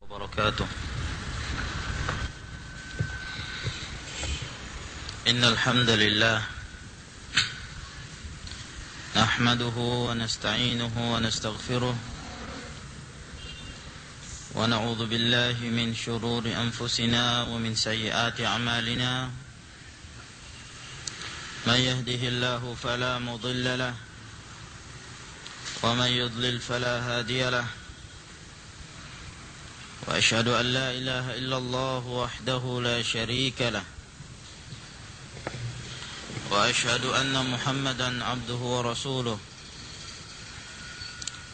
وبركاته. إن الحمد لله نحمده ونستعينه ونستغفره ونعوذ بالله من شرور أنفسنا ومن سيئات أعمالنا. من يهده الله فلا مضل له ومن يضلل فلا هادي له. وأشهد أن لا إله إلا الله وحده لا شريك له وأشهد أن محمدا عبده ورسوله.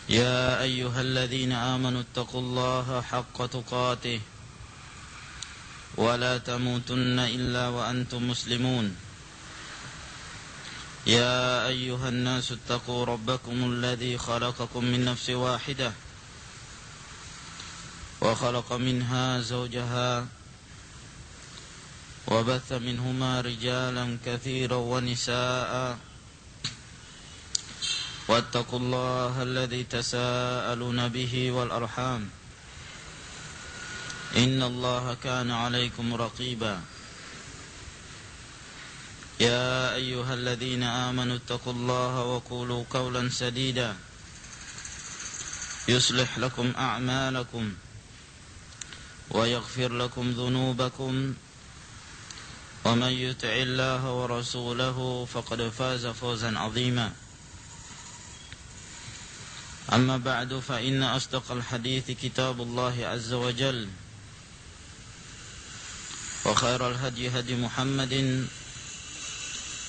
يا أيها الذين آمنوا اتقوا الله حق تقاته ولا تموتن إلا وأنتم مسلمون. يا أيها الناس اتقوا ربكم الذي خلقكم من نفس واحدة وخلق منها زوجها وبث منهما رجالا كثيرا ونساء واتقوا الله الذي تساءلون به والأرحام إن الله كان عليكم رقيبا. يا أيها الذين آمنوا اتقوا الله وقولوا قولا سديدا يصلح لكم أعمالكم ويغفر لكم ذنوبكم ومن يطع الله ورسوله فقد فاز فوزا عظيما. أما بعد فإن أصدق الحديث كتاب الله عز وجل وخير الهدي هدي محمد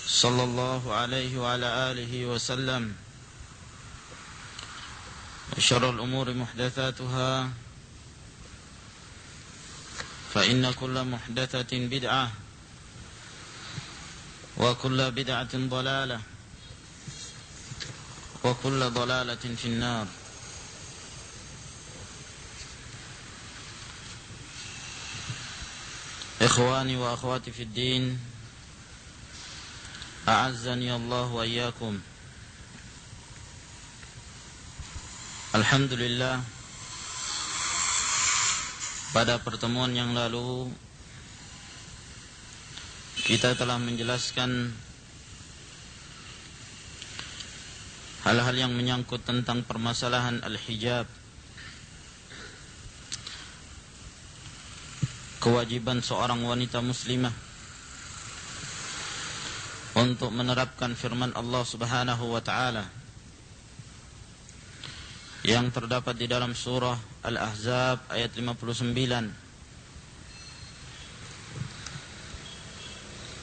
صلى الله عليه وعلى آله وسلم وشر الأمور محدثاتها فإن كل محدثة بدعة وكل بدعة ضلالة وكل ضلالة في النار. إخواني وأخواتي في الدين أعزني الله وإياكم. Alhamdulillah, pada pertemuan yang lalu kita telah menjelaskan hal-hal yang menyangkut tentang permasalahan al-hijab, kewajiban seorang wanita muslimah untuk menerapkan firman Allah Subhanahu wa ta'ala yang terdapat di dalam surah Al-Ahzab ayat 59.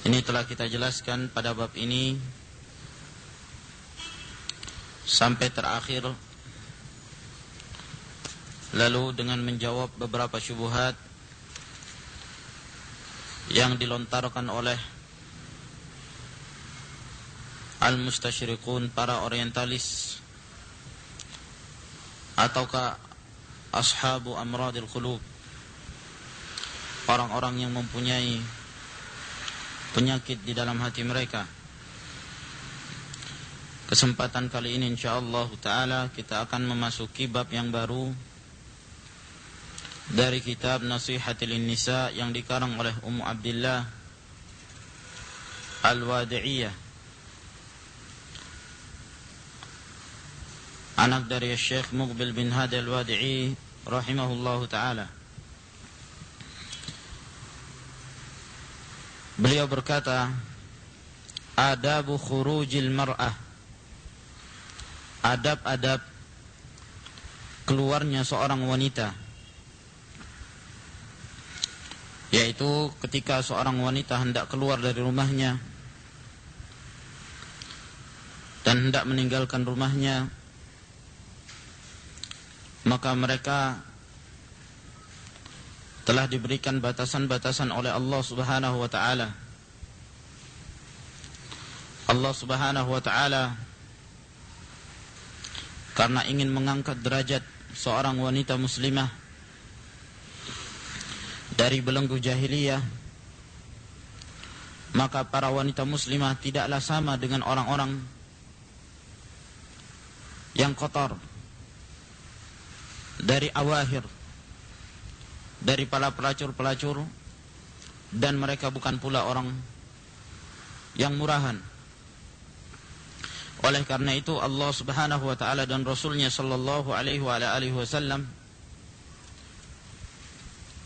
Ini telah kita jelaskan pada bab ini sampai terakhir, lalu dengan menjawab beberapa syubhat yang dilontarkan oleh al-mustasyriqun, para orientalis, ataukah ashabu amradil qulub, orang-orang yang mempunyai penyakit di dalam hati mereka. Kesempatan kali ini insyaallah ta'ala kita akan memasuki bab yang baru dari kitab Nasihatil Nisa yang dikarang oleh Ummu Abdillah Al-Wadi'iyah, anak dari Syekh Muqbil bin Hadi Al-Wadi'i rahimahullahu ta'ala. Beliau berkata, adabu khurujil mar'ah, adab-adab keluarnya seorang wanita, yaitu ketika seorang wanita hendak keluar dari rumahnya dan hendak meninggalkan rumahnya, maka mereka telah diberikan batasan-batasan oleh Allah Subhanahu wa ta'ala. Allah Subhanahu wa ta'ala karena ingin mengangkat derajat seorang wanita muslimah dari belenggu jahiliyah, maka para wanita muslimah tidaklah sama dengan orang-orang yang kotor dari awahir, dari para pelacur-pelacur, dan mereka bukan pula orang yang murahan. Oleh karena itu Allah Subhanahu wa taala dan Rasulnya sallallahu alaihi wasallam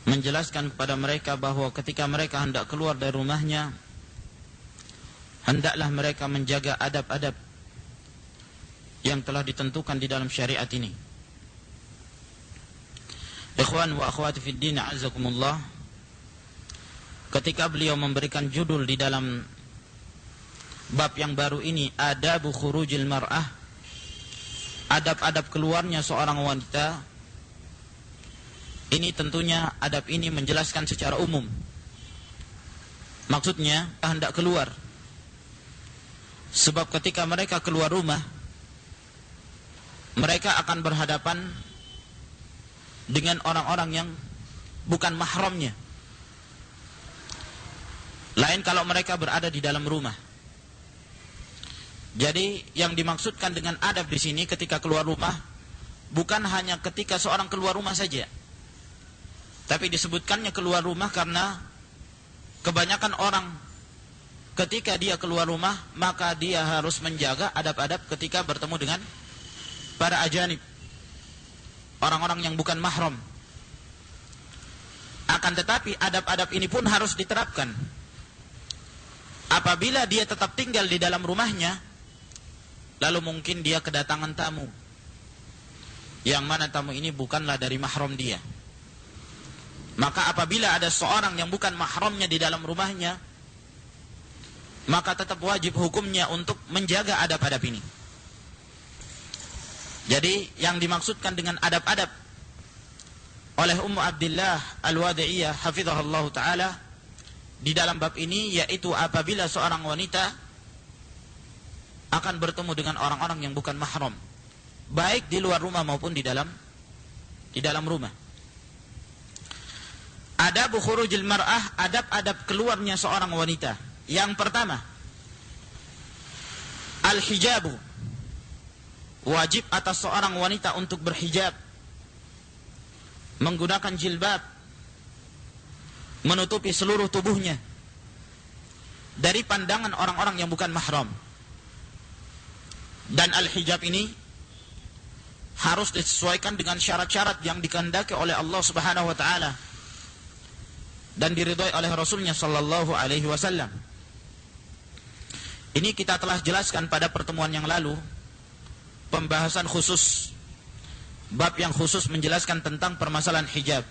menjelaskan kepada mereka bahwa ketika mereka hendak keluar dari rumahnya, hendaklah mereka menjaga adab-adab yang telah ditentukan di dalam syariat ini. Ikhwan wa akhwati fid din, a'azzakumullah, ketika beliau memberikan judul di dalam bab yang baru ini, adabu khurujil mar'ah, adab-adab keluarnya seorang wanita, ini tentunya adab ini menjelaskan secara umum. Maksudnya hendak keluar, sebab ketika mereka keluar rumah, mereka akan berhadapan dengan orang-orang yang bukan mahramnya. Lain kalau mereka berada di dalam rumah. Jadi yang dimaksudkan dengan adab di sini ketika keluar rumah bukan hanya ketika seorang keluar rumah saja, tapi disebutkannya keluar rumah karena kebanyakan orang ketika dia keluar rumah maka dia harus menjaga adab-adab ketika bertemu dengan para ajanib, orang-orang yang bukan mahram. Akan tetapi adab-adab ini pun harus diterapkan apabila dia tetap tinggal di dalam rumahnya, lalu mungkin dia kedatangan tamu, yang mana tamu ini bukanlah dari mahram dia. Maka apabila ada seorang yang bukan mahramnya di dalam rumahnya, maka tetap wajib hukumnya untuk menjaga adab-adab ini. Jadi yang dimaksudkan dengan adab-adab oleh Ummu Abdillah Al-Wadi'iyah hafizahullah ta'ala di dalam bab ini, yaitu apabila seorang wanita akan bertemu dengan orang-orang yang bukan mahram, baik di luar rumah maupun di dalam rumah. Adabu khurujil mar'ah, adab-adab keluarnya seorang wanita. Yang pertama, al-hijabu, wajib atas seorang wanita untuk berhijab, menggunakan jilbab, menutupi seluruh tubuhnya dari pandangan orang-orang yang bukan mahram. Dan al-hijab ini harus disesuaikan dengan syarat-syarat yang dikehendaki oleh Allah Subhanahu wa taala dan diridhai oleh Rasulnya sallallahu alaihi wasallam. Ini kita telah jelaskan pada pertemuan yang lalu, pembahasan khusus, bab yang khusus menjelaskan tentang permasalahan hijab,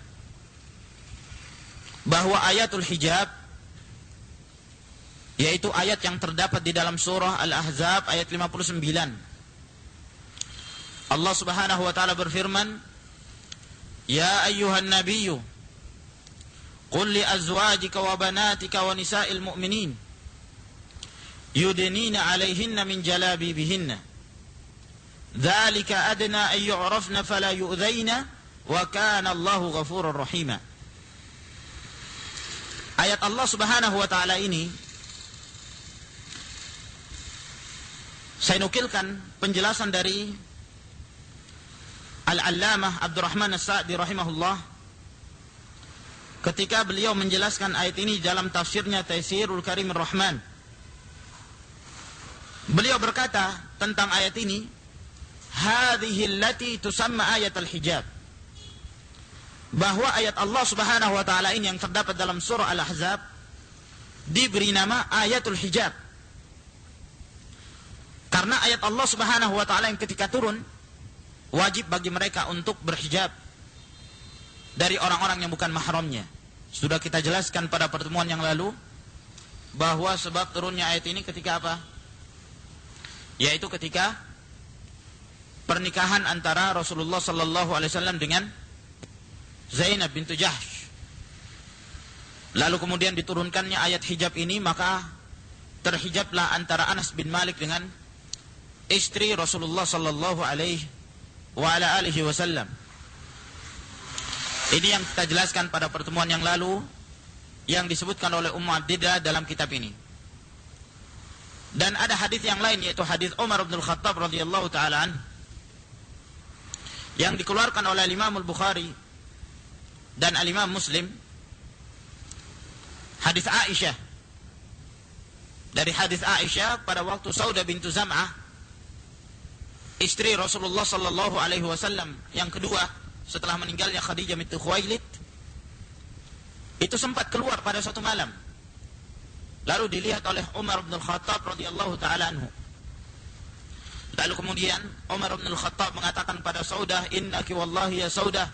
bahwa ayatul hijab, yaitu ayat yang terdapat di dalam surah Al-Ahzab ayat 59. Allah Subhanahu wa taala berfirman, "Ya ayyuhan nabiyyu qul li azwajika wa banatika wa nisa'il mu'minin yudnina 'alayhinna min jalabibihinna dzalika adna ay yu'rafna fala yu'dhaina wa kana Allahu ghafurur rahima." Ayat Allah Subhanahu wa taala ini saya nukilkan penjelasan dari Al-Allamah Abdurrahman As-Sa'di rahimahullah ketika beliau menjelaskan ayat ini dalam tafsirnya Taysirul Karimir Rahman. Beliau berkata tentang ayat ini, hadhihi allati tusamma ayatul hijab, bahwa ayat Allah Subhanahu wa taala ini yang terdapat dalam surah Al-Ahzab diberi nama ayatul hijab. Karena ayat Allah Subhanahu wa taala yang ketika turun wajib bagi mereka untuk berhijab dari orang-orang yang bukan mahramnya. Sudah kita jelaskan pada pertemuan yang lalu bahwa sebab turunnya ayat ini ketika apa? Yaitu ketika pernikahan antara Rasulullah sallallahu alaihi wasallam dengan Zainab bintu Jahsh. Lalu kemudian diturunkannya ayat hijab ini, maka terhijablah antara Anas bin Malik dengan istri Rasulullah sallallahu alaihi wasallam. Ini yang kita jelaskan pada pertemuan yang lalu, yang disebutkan oleh Ummu Abdillah dalam kitab ini. Dan ada hadis yang lain, yaitu hadis Umar bin Khattab radhiyallahu taala anhu, yang dikeluarkan oleh Imam Al-Bukhari dan Al-Imam Muslim hadis Aisyah. Dari hadis Aisyah pada waktu Saudah bintu Zam'ah, istri Rasulullah sallallahu alaihi wasallam yang kedua setelah meninggalnya Khadijah bintu Khuwailid, itu sempat keluar pada suatu malam. Lalu dilihat oleh Umar bin Al-Khattab radhiyallahu taala anhu. Lalu kemudian Umar bin Al-Khattab mengatakan pada Saudah, "Innaki wallahi ya Saudah,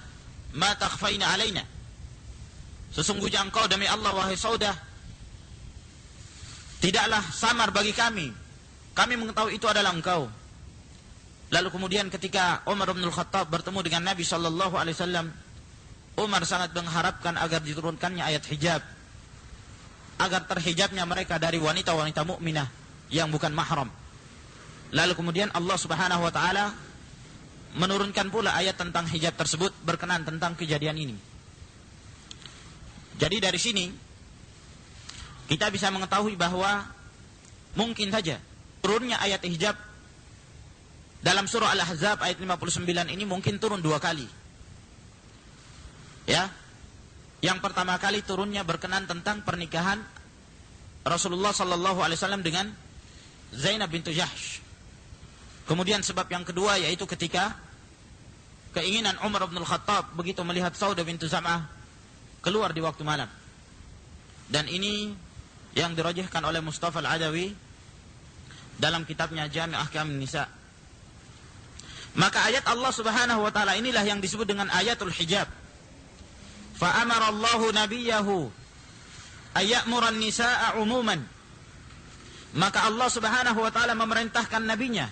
ma takhfaina alaina." Sesungguhnya engkau demi Allah wahai Saudah, tidaklah samar bagi kami. Kami mengetahui itu adalah engkau. Lalu kemudian ketika Umar bin Al-Khattab bertemu dengan Nabi sallallahu alaihi wasallam, Umar sangat mengharapkan agar diturunkannya ayat hijab, agar terhijabnya mereka dari wanita-wanita mukminah yang bukan mahram. Lalu kemudian Allah Subhanahu wa taala menurunkan pula ayat tentang hijab tersebut berkenaan tentang kejadian ini. Jadi dari sini kita bisa mengetahui bahwa mungkin saja turunnya ayat hijab dalam surah Al-Ahzab ayat 59 ini mungkin turun 2 kali. Ya. Yang pertama kali turunnya berkenaan tentang pernikahan Rasulullah sallallahu alaihi wasallam dengan Zainab bintu Jahsh. Kemudian sebab yang kedua yaitu ketika keinginan Umar bin Al-Khattab begitu melihat Saudah bintu Zam'ah keluar di waktu malam. Dan ini yang dirajihkan oleh Mustafa Al-Adawi dalam kitabnya Jami' Ahkam Nisa. Maka ayat Allah Subhanahu wa taala inilah yang disebut dengan ayatul hijab. Fa amara Allahu nabiyahu ayyamura an-nisaa umuman. Maka Allah Subhanahu wa taala memerintahkan nabinya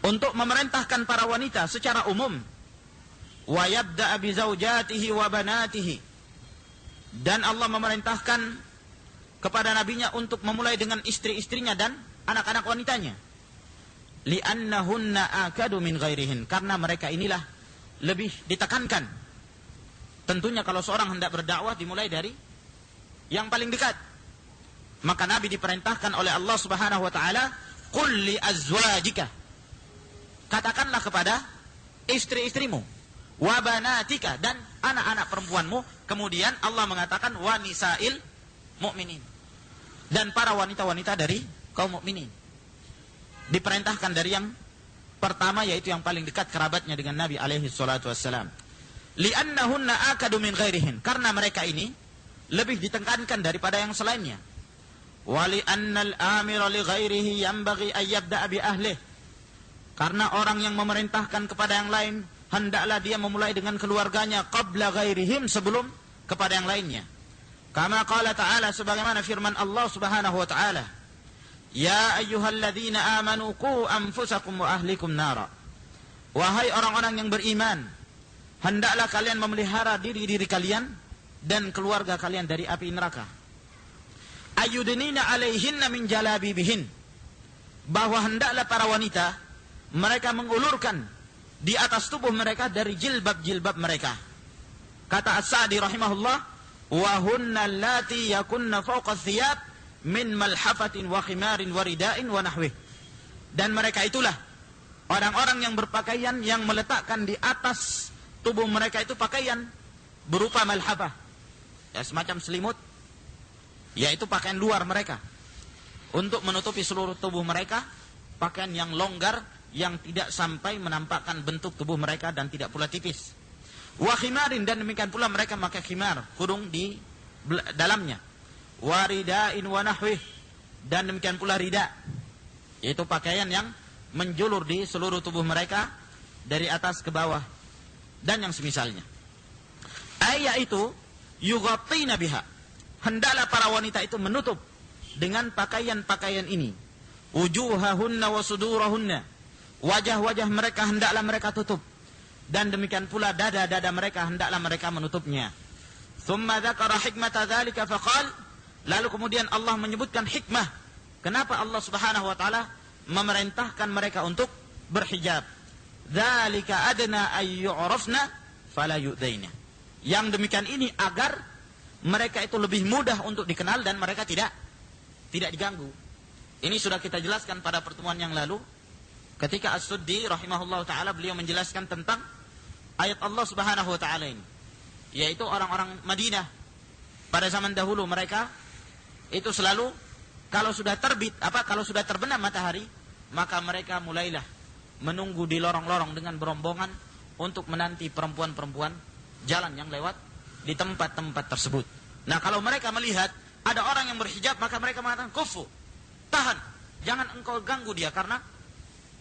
untuk memerintahkan para wanita secara umum. Wa yabda'a bi zaujatihi wa banatihi. Dan Allah memerintahkan kepada nabinya untuk memulai dengan istri-istrinya dan anak-anak wanitanya. Li'annahunna akadu min ghairihin. Karena mereka inilah lebih ditekankan. Tentunya kalau seorang hendak berdakwah dimulai dari yang paling dekat. Maka Nabi diperintahkan oleh Allah Subhanahu wa taala, "Qul li azwajika." Katakanlah kepada istri-istrimu, wa banatika, dan anak-anak perempuanmu. Kemudian Allah mengatakan wa nisa'il mu'minin, dan para wanita-wanita dari kaum mukminin. Diperintahkan dari yang pertama yaitu yang paling dekat kerabatnya dengan Nabi alaihi salatu wassalam. Li'annahunna akadu min ghairihin. Karena mereka ini lebih ditekankan daripada yang selainnya. Wa li'annal amira li ghairihi yanbaghi an yabda'a bi ahlihi. Karena orang yang memerintahkan kepada yang lain hendaklah dia memulai dengan keluarganya qabla ghairihim, sebelum kepada yang lainnya. Kama qala ta'ala, sebagaimana firman Allah Subhanahu wa ta'ala, "Ya ayyuhalladzina amanu qu anfusakum wa ahlikum nara." Wahai orang-orang yang beriman, hendaklah kalian memelihara diri-diri kalian dan keluarga kalian dari api neraka. Ayyudnina alaihinna min jalabibihin. Bahwa hendaklah para wanita mereka mengulurkan di atas tubuh mereka dari jilbab-jilbab mereka. Kata As-Sa'di rahimahullah, "Wa hunna allati yakunna fawqa thiyab min malhafatin wa khimarin wa rida'in wa nahwih." Dan mereka itulah orang-orang yang berpakaian yang meletakkan di atas tubuh mereka itu pakaian berupa malhafah, ya, semacam selimut, yaitu pakaian luar mereka untuk menutupi seluruh tubuh mereka, pakaian yang longgar yang tidak sampai menampakkan bentuk tubuh mereka dan tidak pula tipis. Wa khimarin, dan demikian pula mereka memakai khimar, kurung di dalamnya. Wa rida'in wa nahwih, dan demikian pula rida, yaitu pakaian yang menjulur di seluruh tubuh mereka dari atas ke bawah, dan yang semisalnya. Ayat itu yughattina biha. Hendaklah para wanita itu menutup dengan pakaian-pakaian ini. Wujuhahunna wa sudurahunna. Wajah-wajah mereka hendaklah mereka tutup. Dan demikian pula dada-dada mereka hendaklah mereka menutupnya. Thumma dzakara hikmata dzalika faqal. Lalu kemudian Allah menyebutkan hikmah. Kenapa Allah Subhanahu wa taala memerintahkan mereka untuk berhijab. Dzalika adna ay yu'rafna fala yu'daina. Yang demikian ini agar mereka itu lebih mudah untuk dikenal dan mereka tidak diganggu. Ini sudah kita jelaskan pada pertemuan yang lalu ketika As-Suddi rahimahullah taala beliau menjelaskan tentang ayat Allah Subhanahu wa taala ini, yaitu orang-orang Madinah pada zaman dahulu. Mereka itu selalu kalau sudah terbenam matahari, maka mereka mulailah menunggu di lorong-lorong dengan berombongan untuk menanti perempuan-perempuan jalan yang lewat di tempat-tempat tersebut. Nah, kalau mereka melihat ada orang yang berhijab, maka mereka mengatakan, kufu, tahan, jangan engkau ganggu dia, karena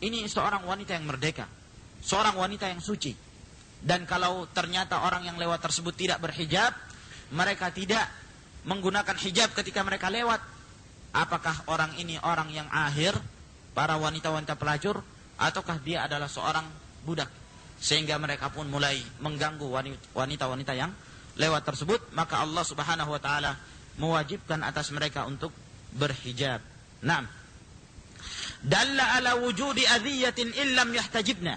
ini seorang wanita yang merdeka, seorang wanita yang suci. Dan kalau ternyata orang yang lewat tersebut tidak berhijab, mereka tidak menggunakan hijab ketika mereka lewat, apakah orang ini orang yang akhir, para wanita-wanita pelacur, ataukah dia adalah seorang budak? Sehingga mereka pun mulai mengganggu wanita-wanita yang lewat tersebut. Maka Allah Subhanahu wa taala mewajibkan atas mereka untuk berhijab. Naam. Dalla ala wujudi adhiyatin illam yahtajibna.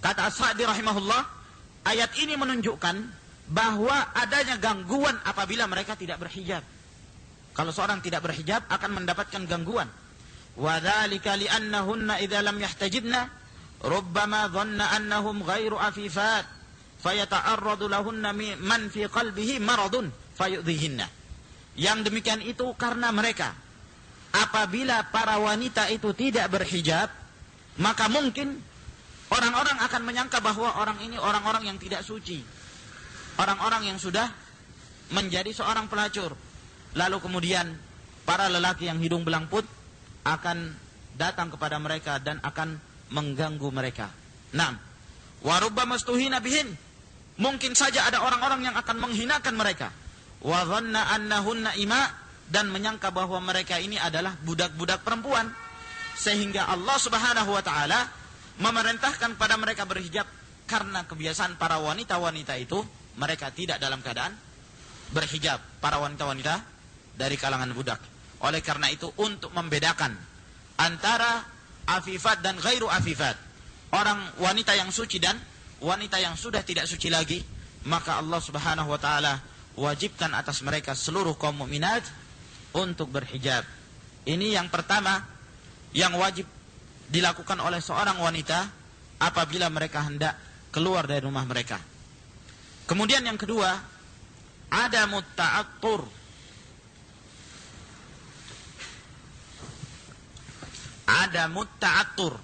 Kata As-Sa'di rahimahullah, ayat ini menunjukkan bahwa adanya gangguan apabila mereka tidak berhijab. Kalau seorang tidak berhijab akan mendapatkan gangguan. Wa dzalika li'annahunna idza lam yahtajibna rubbama dhanna annahum ghairu afifat fayata'arradu lahunna man fi qalbihi maradun fayudhihinna. Yang demikian itu karena mereka apabila para wanita itu tidak berhijab, maka mungkin orang-orang akan menyangka bahwa orang ini orang-orang yang tidak suci, orang-orang yang sudah menjadi seorang pelacur. Lalu kemudian para lelaki yang hidung belangput akan datang kepada mereka dan akan mengganggu mereka. Naam. Wa rubbama stuhina bihin. Mungkin saja ada orang-orang yang akan menghinakan mereka. Wa dhanna annahunna ima, dan menyangka bahwa mereka ini adalah budak-budak perempuan. Sehingga Allah Subhanahu wa taala memerintahkan pada mereka berhijab karena kebiasaan para wanita-wanita itu mereka tidak dalam keadaan berhijab, para wanita-wanita dari kalangan budak. Oleh karena itu, untuk membedakan antara afifat dan ghairu afifat, orang wanita yang suci dan wanita yang sudah tidak suci lagi, maka Allah Subhanahu wa taala wajibkan atas mereka seluruh kaum mukminat untuk berhijab. Ini yang pertama yang wajib dilakukan oleh seorang wanita apabila mereka hendak keluar dari rumah mereka. Kemudian yang kedua, ada mutta'attur. Ada mutta'attur,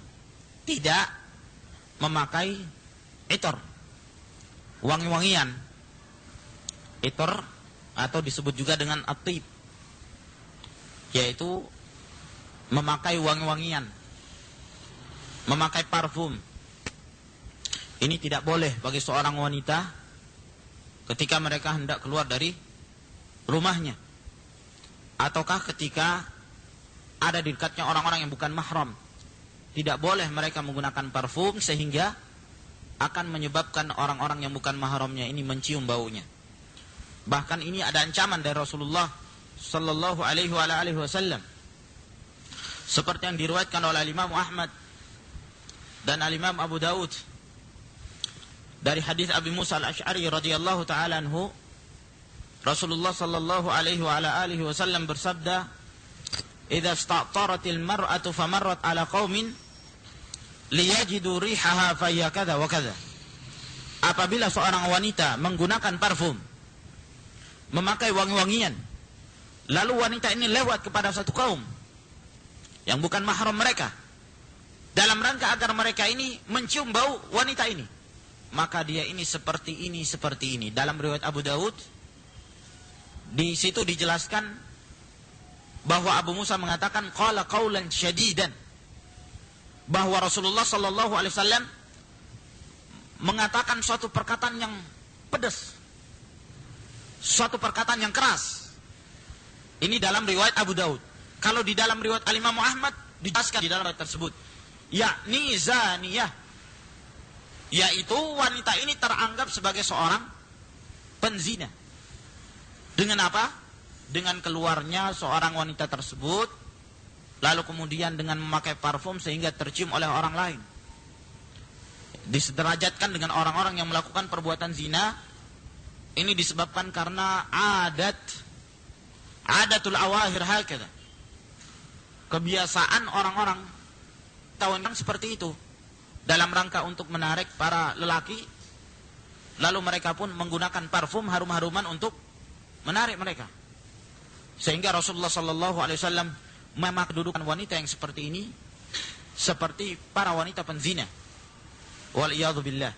tidak memakai itor, wangi-wangian. Itor atau disebut juga dengan atib, yaitu memakai wangi-wangian, memakai parfum. Ini tidak boleh bagi seorang wanita ketika mereka hendak keluar dari rumahnya, ataukah ketika ada di dekatnya orang-orang yang bukan mahram. Tidak boleh mereka menggunakan parfum sehingga akan menyebabkan orang-orang yang bukan mahramnya ini mencium baunya. Bahkan ini ada ancaman dari Rasulullah sallallahu alaihi wasallam, seperti yang diriwayatkan oleh Imam Ahmad dan Imam Abu Daud dari hadis Abi Musa al-Asy'ari radhiyallahu taala anhu. Rasulullah sallallahu alaihi wasallam bersabda, "Idza ista'taratil mar'atu famarrat 'ala qaumin liyajidu rihaha fa kadza wa kadza." Apabila seorang wanita menggunakan parfum, memakai wangi-wangian, lalu wanita ini lewat kepada satu kaum yang bukan mahram mereka, dalam rangka agar mereka ini mencium bau wanita ini, maka dia ini seperti ini, seperti ini. Dalam riwayat Abu Daud, di situ dijelaskan bahwa Abu Musa mengatakan qala qaulan syadidan, bahwa Rasulullah sallallahu alaihi wasallam mengatakan suatu perkataan yang pedas, suatu perkataan yang keras. Ini dalam riwayat Abu Daud. Kalau di dalam riwayat Al-Imam Ahmad dijelaskan di dalam riwayat tersebut, yakni zaniyah, yaitu wanita ini teranggap sebagai seorang penzina. Dengan apa? Dengan keluarnya seorang wanita tersebut, lalu kemudian dengan memakai parfum sehingga tercium oleh orang lain. Disederajatkan dengan orang-orang yang melakukan perbuatan zina. Ini disebabkan karena adatul awahir hakadha, kebiasaan orang-orang tahunan seperti itu, dalam rangka untuk menarik para lelaki lalu mereka pun menggunakan parfum harum-haruman untuk menarik mereka. Sehingga Rasulullah sallallahu alaihi wasallam memakdudukan wanita yang seperti ini seperti para wanita penzina. Wal iyadzu billah.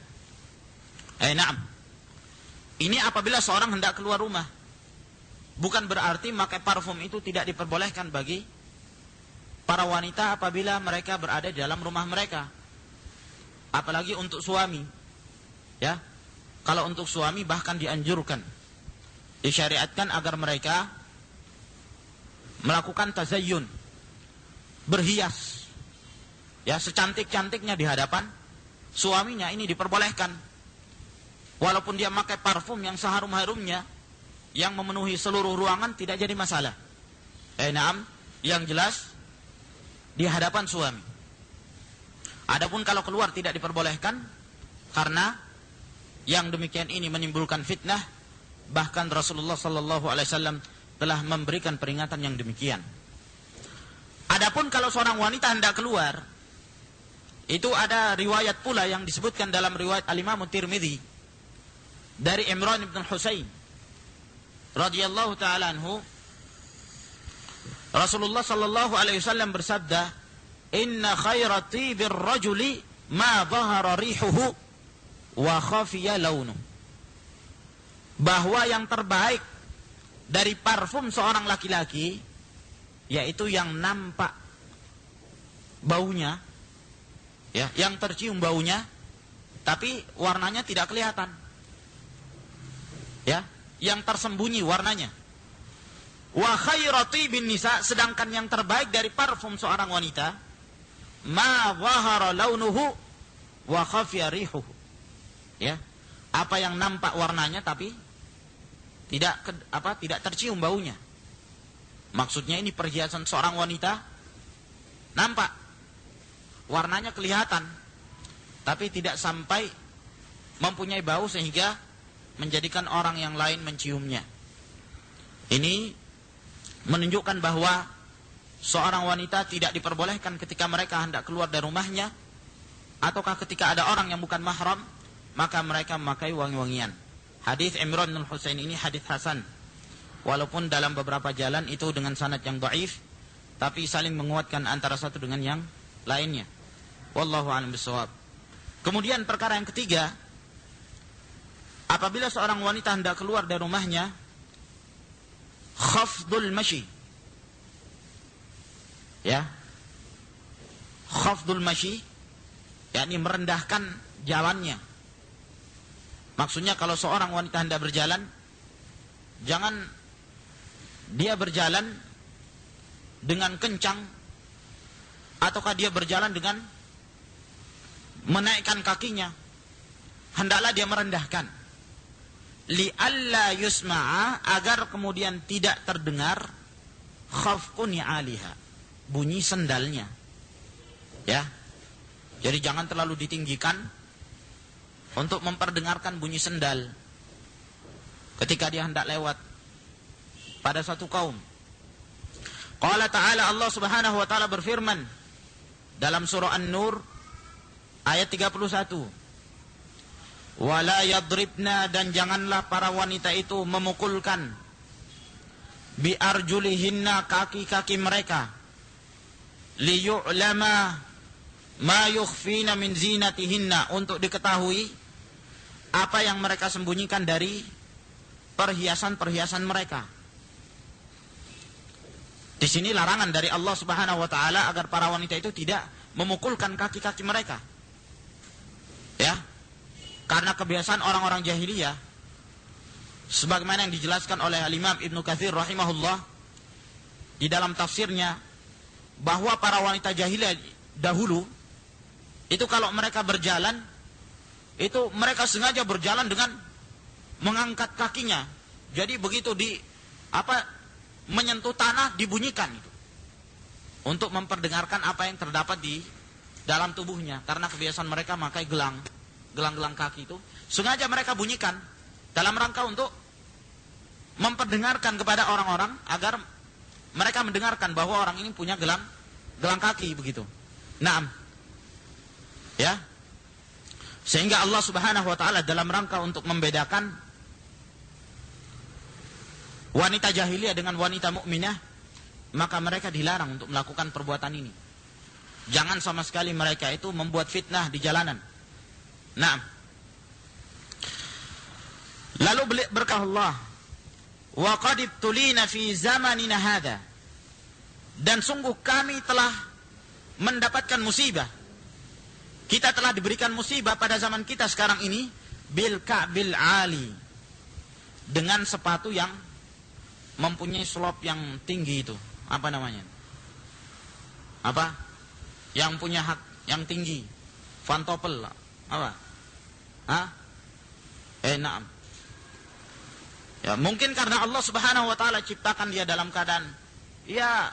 Na'am. Ini apabila seorang hendak keluar rumah. Bukan berarti memakai parfum itu tidak diperbolehkan bagi para wanita apabila mereka berada di dalam rumah mereka. Apalagi untuk suami. Ya. Kalau untuk suami bahkan dianjurkan, disyariatkan agar mereka melakukan tazayyun, berhias, ya, secantik-cantiknya di hadapan suaminya. Ini diperbolehkan. Walaupun dia memakai parfum yang seharum-harumnya, yang memenuhi seluruh ruangan, tidak jadi masalah. Naam, yang jelas di hadapan suami. Adapun kalau keluar tidak diperbolehkan, karena yang demikian ini menimbulkan fitnah. Bahkan Rasulullah sallallahu alaihi wasallam telah memberikan peringatan yang demikian. Adapun kalau seorang wanita hendak keluar, itu ada riwayat pula yang disebutkan dalam riwayat Al-Imam Tirmidzi dari Imran bin Husain radhiyallahu taala anhu. Rasulullah sallallahu alaihi wasallam bersabda, "Inna khairati birrajuli ma dhahara rihuhu wa khafiya launuhu." Bahwa yang terbaik dari parfum seorang laki-laki yaitu yang nampak baunya, ya, yang tercium baunya tapi warnanya tidak kelihatan, ya, yang tersembunyi warnanya. Wa khairati bin nisa, sedangkan yang terbaik dari parfum seorang wanita ma zahara launuhu wa khafiya rihuhu, ya, apa yang nampak warnanya tapi tidak tercium baunya. Maksudnya ini perhiasan seorang wanita nampak, warnanya kelihatan, tapi tidak sampai mempunyai bau sehingga menjadikan orang yang lain menciumnya. Ini menunjukkan bahwa seorang wanita tidak diperbolehkan ketika mereka hendak keluar dari rumahnya, ataukah ketika ada orang yang bukan mahram, maka mereka memakai wangi-wangian. Hadis Imran bin Husain ini hadis hasan. Walaupun dalam beberapa jalan itu dengan sanad yang dhaif, tapi saling menguatkan antara satu dengan yang lainnya. Wallahu a'lam bishawab. Kemudian perkara yang ketiga, apabila seorang wanita hendak keluar dari rumahnya, khafdul masyi. Ya. Khafdul masyi, yakni merendahkan jalannya. Maksudnya kalau seorang wanita hendak berjalan, jangan dia berjalan dengan kencang, ataukah dia berjalan dengan menaikkan kakinya. Hendaklah dia merendahkan. Li'alla yusma'a, agar kemudian tidak terdengar khafqun ya'aliha, bunyi sendalnya. Ya. Jadi jangan terlalu ditinggikan untuk memperdengarkan bunyi sendal ketika dia hendak lewat pada satu kaum. Qala ta'ala, Allah subhanahu wa ta'ala berfirman dalam surah An-Nur ayat 31. Wala yadribna, dan janganlah para wanita itu memukulkan bi arjulihinna, kaki-kaki mereka, liyu'lama ma yukhfina min zinatihinna, untuk diketahui apa yang mereka sembunyikan dari perhiasan-perhiasan mereka. Di sini larangan dari Allah Subhanahu wa taala agar para wanita itu tidak memukulkan kaki-kaki mereka. Ya. Karena kebiasaan orang-orang jahiliyah, sebagaimana yang dijelaskan oleh Al-Imam Ibnu Katsir rahimahullah di dalam tafsirnya, bahwa para wanita jahiliyah dahulu itu kalau mereka berjalan, itu mereka sengaja berjalan dengan mengangkat kakinya. Jadi begitu menyentuh tanah dibunyikan itu, untuk memperdengarkan apa yang terdapat di dalam tubuhnya. Karena kebiasaan mereka memakai gelang-gelang kaki itu sengaja mereka bunyikan dalam rangka untuk memperdengarkan kepada orang-orang agar mereka mendengarkan bahwa orang ini punya gelang kaki begitu. Naam. Ya. Sehingga Allah Subhanahu wa taala dalam rangka untuk membedakan wanita jahiliyah dengan wanita mukminah, maka mereka dilarang untuk melakukan perbuatan ini. Jangan sama sekali mereka itu membuat fitnah di jalanan. Nah, lalu berkah Allah, wa qad ibtulina fi zamanina hadza, dan sungguh kami telah mendapatkan musibah. Kita telah diberikan musibah pada zaman kita sekarang ini bil ka'bil ali, dengan sepatu yang mempunyai slop yang tinggi itu. Apa namanya? Apa? Yang punya hak yang tinggi. Pantopel. Apa? Hah? Naam. Ya, mungkin karena Allah Subhanahu wa taala ciptakan dia dalam keadaan ya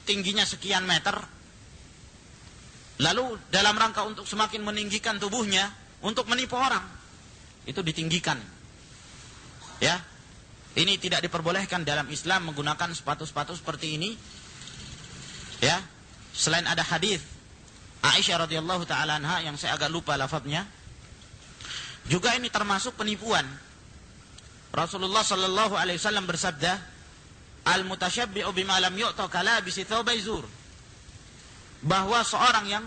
tingginya sekian meter. Lalu dalam rangka untuk semakin meninggikan tubuhnya untuk menipu orang, itu ditinggikan. Ya. Ini tidak diperbolehkan dalam Islam menggunakan sepatu-sepatu seperti ini. Ya. Selain ada hadis Aisyah radhiyallahu taala anha yang saya agak lupa lafadznya. Juga ini termasuk penipuan. Rasulullah sallallahu alaihi wasallam bersabda, "Al-mutasyabbi'u bima lam yu'ta kalabisi thawbai zur." Bahwa seorang yang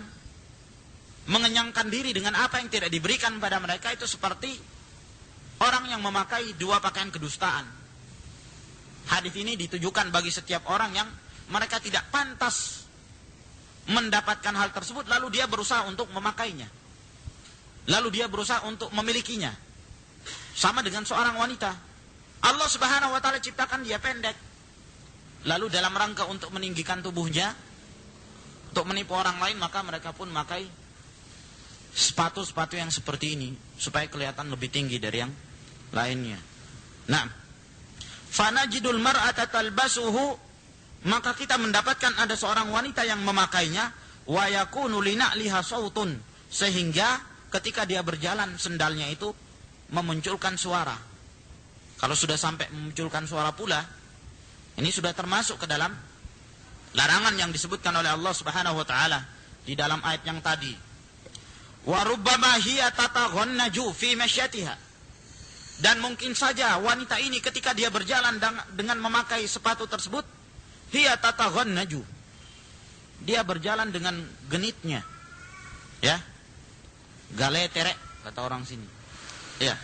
mengenyangkan diri dengan apa yang tidak diberikan pada mereka itu seperti orang yang memakai dua pakaian kedustaan. Hadis ini ditujukan bagi setiap orang yang mereka tidak pantas mendapatkan hal tersebut, lalu dia berusaha untuk memakainya, lalu dia berusaha untuk memilikinya. Sama dengan seorang wanita, Allah Subhanahu wa taala ciptakan dia pendek, lalu dalam rangka untuk meninggikan tubuhnya, untuk menipu orang lain, maka mereka pun memakai sepatu-sepatu yang seperti ini supaya kelihatan lebih tinggi dari yang lainnya. Nah, fanajidul mar'ata talbasuhu, maka kita mendapatkan ada seorang wanita yang memakainya, wa yakunu lina'liha sautun, sehingga ketika dia berjalan sendalnya itu memunculkan suara. Kalau sudah sampai memunculkan suara pula, ini sudah termasuk ke dalam larangan yang disebutkan oleh Allah Subhanahu wa taala di dalam ayat yang tadi. Wa rubbama hiya tataghannaju fi masyatiha. Dan mungkin saja wanita ini ketika dia berjalan dengan memakai sepatu tersebut, hiya tataghannaju. Dia berjalan dengan genitnya. Ya. Galetere kata orang sini. Ya.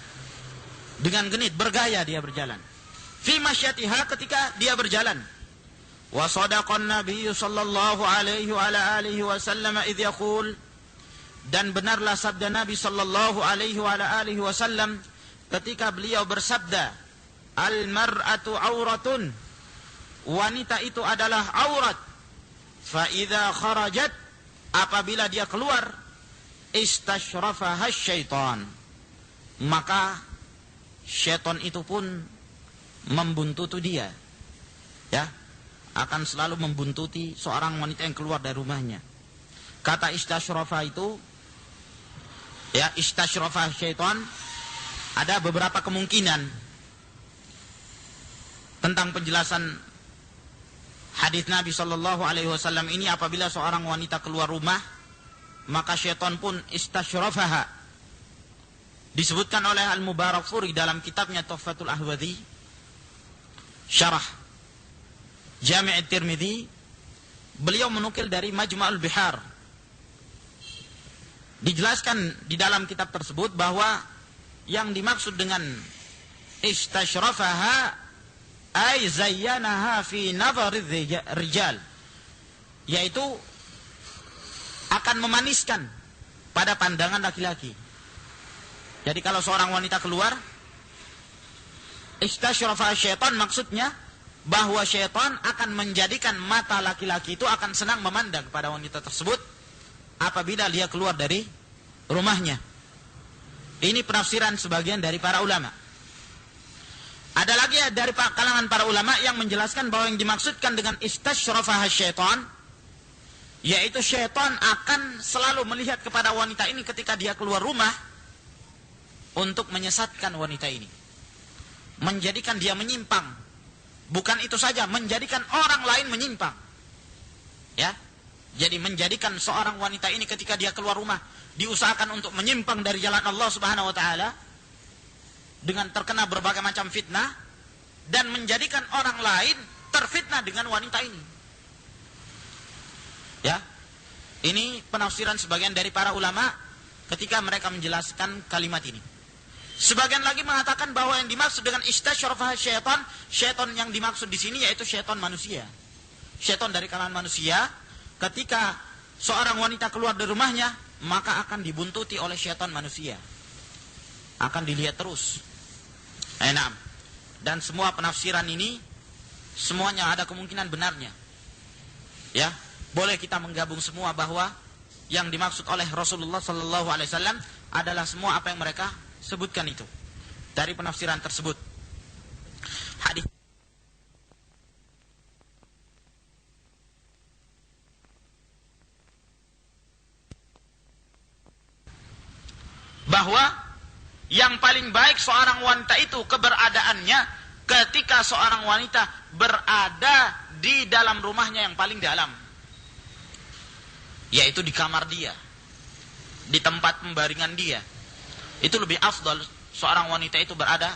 Dengan genit, bergaya dia berjalan. Fi masyatiha, ketika dia berjalan. Wa sadaqan Nabi sallallahu alaihi wa ala alihi wasallam idh yaqul, dan benarlah sabda Nabi sallallahu alaihi wa ala alihi wasallam ketika beliau bersabda, al mar'atu auratun, wanita itu adalah aurat, fa idza kharajat, apabila dia keluar, istashrafaha syaitan, maka syaitan itu pun membuntuti dia. Ya, akan selalu membuntuti seorang wanita yang keluar dari rumahnya. Kata istashrafa itu, ya, istashrafa syaitan, ada beberapa kemungkinan tentang penjelasan hadis Nabi sallallahu alaihi wasallam ini. Apabila seorang wanita keluar rumah, maka syaitan pun istashrafaha. Disebutkan oleh Al-Mubarakfuri dalam kitabnya Tuhfatul Ahwadhi, syarah Jami' At-Tirmidzi, beliau menukil dari Majma'ul Bihar. Dijelaskan di dalam kitab tersebut bahwa yang dimaksud dengan istashrafaha ay zayyanaha fi nadhari rijal, yaitu akan memaniskan pada pandangan laki-laki. Jadi kalau seorang wanita keluar, istashrafaha syaitan, maksudnya bahwa syaitan akan menjadikan mata laki-laki itu akan senang memandang kepada wanita tersebut apabila dia keluar dari rumahnya. Ini penafsiran sebagian dari para ulama. Ada lagi dari kalangan para ulama yang menjelaskan bahwa yang dimaksudkan dengan istashrafaha syaitan, yaitu syaitan akan selalu melihat kepada wanita ini ketika dia keluar rumah untuk menyesatkan wanita ini, menjadikan dia menyimpang. Bukan itu saja, menjadikan orang lain menyimpang. Ya, Jadi menjadikan seorang wanita ini ketika dia keluar rumah diusahakan untuk menyimpang dari jalan Allah Subhanahu wa taala dengan terkena berbagai macam fitnah dan menjadikan orang lain terfitnah dengan wanita ini. Ya. Ini penafsiran sebagian dari para ulama ketika mereka menjelaskan kalimat ini. Sebagian lagi mengatakan bahwa yang dimaksud dengan istasyrafa syaitan, syaitan yang dimaksud di sini yaitu syaitan manusia. Syaitan dari kalangan manusia, ketika seorang wanita keluar dari rumahnya, maka akan dibuntuti oleh syaitan manusia. Akan dilihat terus. Enam. Dan semua penafsiran ini semuanya ada kemungkinan benarnya. Ya, boleh kita menggabung semua bahwa yang dimaksud oleh Rasulullah sallallahu alaihi wasallam adalah semua apa yang mereka sebutkan itu dari penafsiran tersebut. Hadis bahwa yang paling baik seorang wanita itu keberadaannya ketika seorang wanita berada di dalam rumahnya yang paling dalam, yaitu di kamar dia, di tempat pembaringan dia. Itu lebih afdal seorang wanita itu berada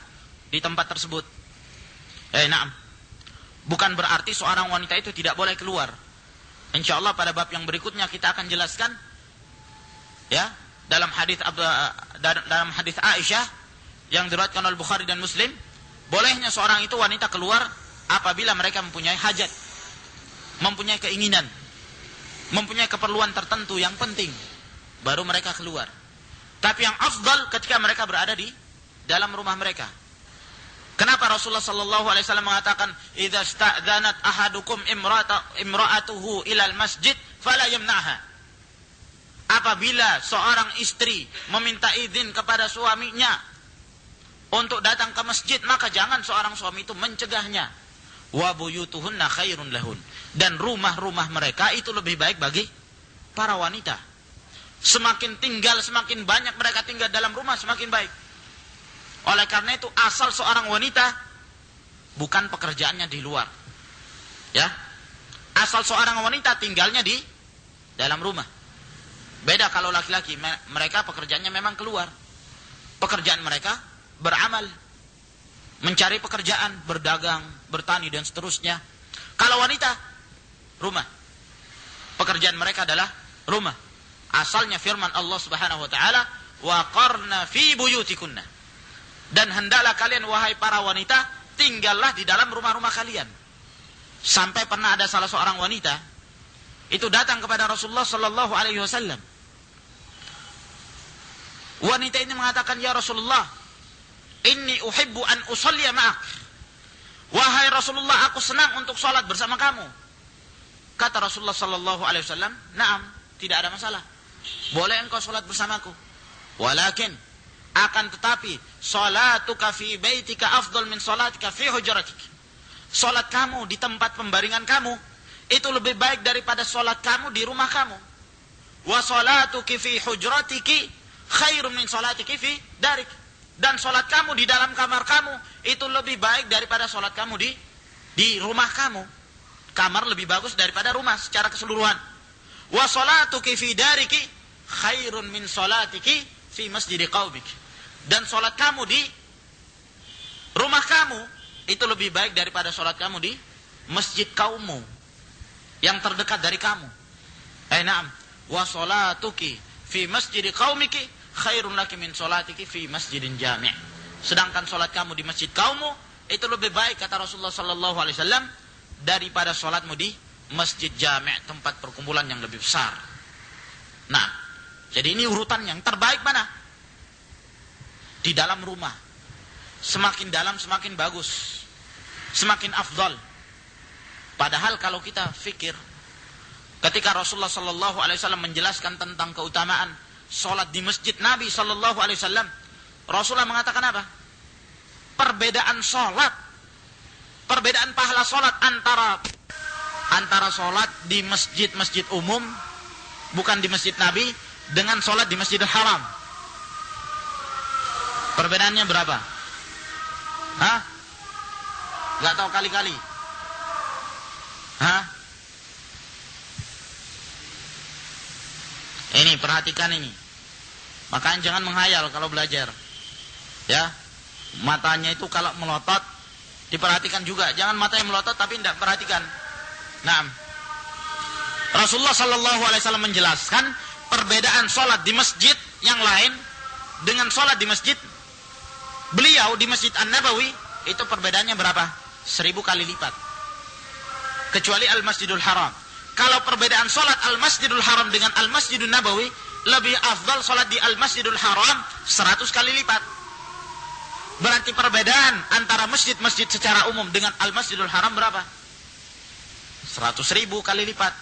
di tempat tersebut. Naam. Bukan berarti seorang wanita itu tidak boleh keluar. Insyaallah pada bab yang berikutnya kita akan jelaskan, ya, dalam hadis Aisyah yang diriwayatkan oleh Bukhari dan Muslim, bolehnya seorang itu wanita keluar apabila mereka mempunyai hajat, mempunyai keinginan, mempunyai keperluan tertentu yang penting, baru mereka keluar. Tapi yang afdal ketika mereka berada di dalam rumah mereka. Kenapa Rasulullah sallallahu alaihi wasallam mengatakan idza sta'dzanat ahadukum imra'atuhu ilal masjid fala yamna'ha. Apabila seorang istri meminta izin kepada suaminya untuk datang ke masjid, maka jangan seorang suami itu mencegahnya. Wa buyutuhunna khairun lahun. Dan rumah-rumah mereka itu lebih baik bagi para wanita. Semakin tinggal, semakin banyak mereka tinggal dalam rumah, semakin baik. Oleh karena itu, asal seorang wanita bukan pekerjaannya di luar. Ya. Asal seorang wanita tinggalnya di dalam rumah. Beda kalau laki-laki, mereka pekerjaannya memang keluar. Pekerjaan mereka beramal, mencari pekerjaan, berdagang, bertani dan seterusnya. Kalau wanita, rumah. Pekerjaan mereka adalah rumah. Asalnya firman Allah Subhanahu wa taala, "Wa qarna fi buyutikunna." Dan hendaklah kalian wahai para wanita tinggallah di dalam rumah-rumah kalian. Sampai pernah ada salah seorang wanita itu datang kepada Rasulullah sallallahu alaihi wasallam. Wanita ini mengatakan, "Ya Rasulullah, inni uhibbu an usalliya ma'ak." Wahai Rasulullah, aku senang untuk salat bersama kamu. Kata Rasulullah sallallahu alaihi wasallam, "Na'am, tidak ada masalah. Boleh engkau salat bersamaku. Walakin akan tetapi salatuka fi baitika afdal min salatika fi hujratik." Salat kamu di tempat pembaringan kamu itu lebih baik daripada salat kamu di rumah kamu. Wa salatuki fi hujratiki khairun min salatiki fi darik. Dan salat kamu di dalam kamar kamu itu lebih baik daripada salat kamu di rumah kamu. Kamar lebih bagus daripada rumah secara keseluruhan. Wa salatuki fi dariki khairun min salatiki fi masjidi qaumik. Dan salat kamu di rumah kamu itu lebih baik daripada salat kamu di masjid kaummu yang terdekat dari kamu. Naam. Wa salatuki fi masjidi qaumiki khairun laki min salatiki fi masjidin jami'. Sedangkan salat kamu di masjid kaummu itu lebih baik kata Rasulullah sallallahu alaihi wasallam daripada salatmu di masjid jami', tempat perkumpulan yang lebih besar. Nah, jadi ini urutan yang terbaik mana? Di dalam rumah. Semakin dalam semakin bagus. Semakin afdal. Padahal kalau kita fikir, ketika Rasulullah sallallahu alaihi wasallam menjelaskan tentang keutamaan salat di masjid Nabi sallallahu alaihi wasallam, Rasulullah mengatakan apa? Perbedaan salat, perbedaan pahala salat antara sholat di masjid-masjid umum, bukan di masjid Nabi, dengan sholat di Masjidil Haram. Perbedaannya berapa? Hah? Gak tahu kali-kali? Hah? perhatikan ini. Makanya jangan menghayal kalau belajar. Ya. Matanya itu kalau melotot diperhatikan juga. Jangan matanya melotot tapi tidak perhatikan. Nah, Rasulullah sallallahu alaihi wasallam menjelaskan perbedaan sholat di masjid yang lain dengan sholat di masjid beliau di Masjid An-Nabawi itu perbedaannya berapa? 1000 kali lipat. Kecuali Al-Masjidul Haram. Kalau perbedaan sholat Al-Masjidul Haram dengan Al-Masjidul Nabawi, lebih afdal sholat di Al-Masjidul Haram 100 kali lipat. Berarti perbedaan antara masjid-masjid secara umum dengan Al-Masjidul Haram berapa? 100.000 kali lipat.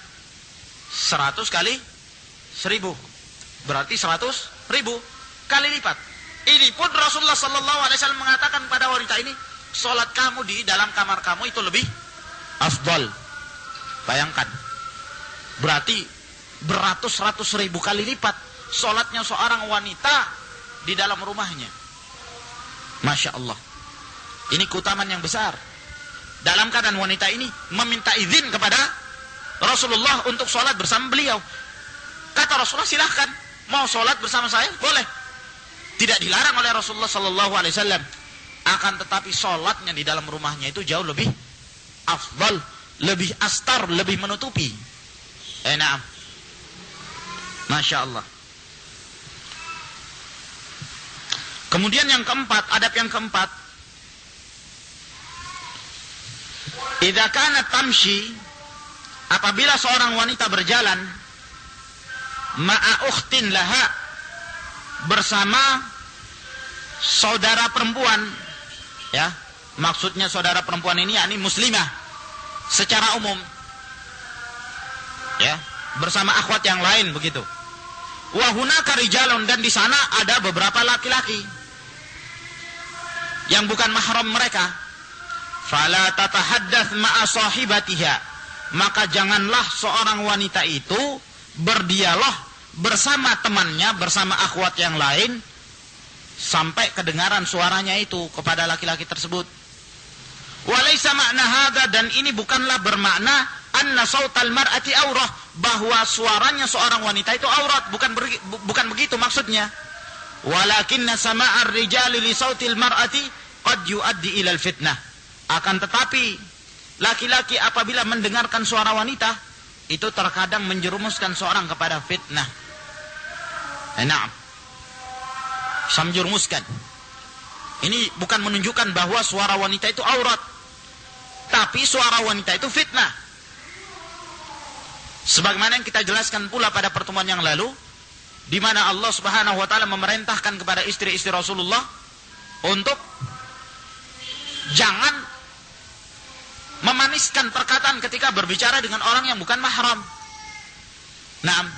100 kali 1000. Berarti 100.000 kali lipat. Ini pun Rasulullah sallallahu alaihi wasallam mengatakan pada wanita ini, salat kamu di dalam kamar kamu itu lebih afdal. Bayangkan. Berarti beratus-ratus ribu kali lipat salatnya seorang wanita di dalam rumahnya. Masya Allah. Ini keutamaan yang besar. Dalam keadaan wanita ini meminta izin kepada Rasulullah untuk sholat bersama beliau. Kata Rasulullah, silahkan. Mau sholat bersama saya? Boleh. Tidak dilarang oleh Rasulullah sallallahu alaihi wasallam. Akan tetapi sholatnya di dalam rumahnya itu jauh lebih afdal, lebih astar, lebih menutupi. Naam. Masya Allah. Kemudian yang keempat, adab yang keempat. Idza kanat tamshi, apabila seorang wanita berjalan ma'a ukhtin laha, bersama saudara perempuan, ya, maksudnya saudara perempuan ini yakni muslimah secara umum, ya, bersama akhwat yang lain begitu. Wa hunaka rijalun, dan di sana ada beberapa laki-laki yang bukan mahram mereka. Fala tatahaddath ma'a sahibatiha, maka janganlah seorang wanita itu berdialog bersama temannya, bersama akhwat yang lain, sampai kedengaran suaranya itu kepada laki-laki tersebut. Walaysa makna hadza, dan ini bukanlah bermakna anna sautal mar'ati aurah, bahwa suaranya seorang wanita itu aurat, bukan begitu maksudnya. Walakinna sama'ar rijali li sautil mar'ati qad yuaddi ilal fitnah. Akan tetapi laki-laki apabila mendengarkan suara wanita itu terkadang menjerumuskan seorang kepada fitnah. Naam. Samjerumuskan. Ini bukan menunjukkan bahwa suara wanita itu aurat, tapi suara wanita itu fitnah. Sebagaimana yang kita jelaskan pula pada pertemuan yang lalu, di mana Allah Subhanahu wa taala memerintahkan kepada istri-istri Rasulullah untuk jangan memaniskan perkataan ketika berbicara dengan orang yang bukan mahram. Naam.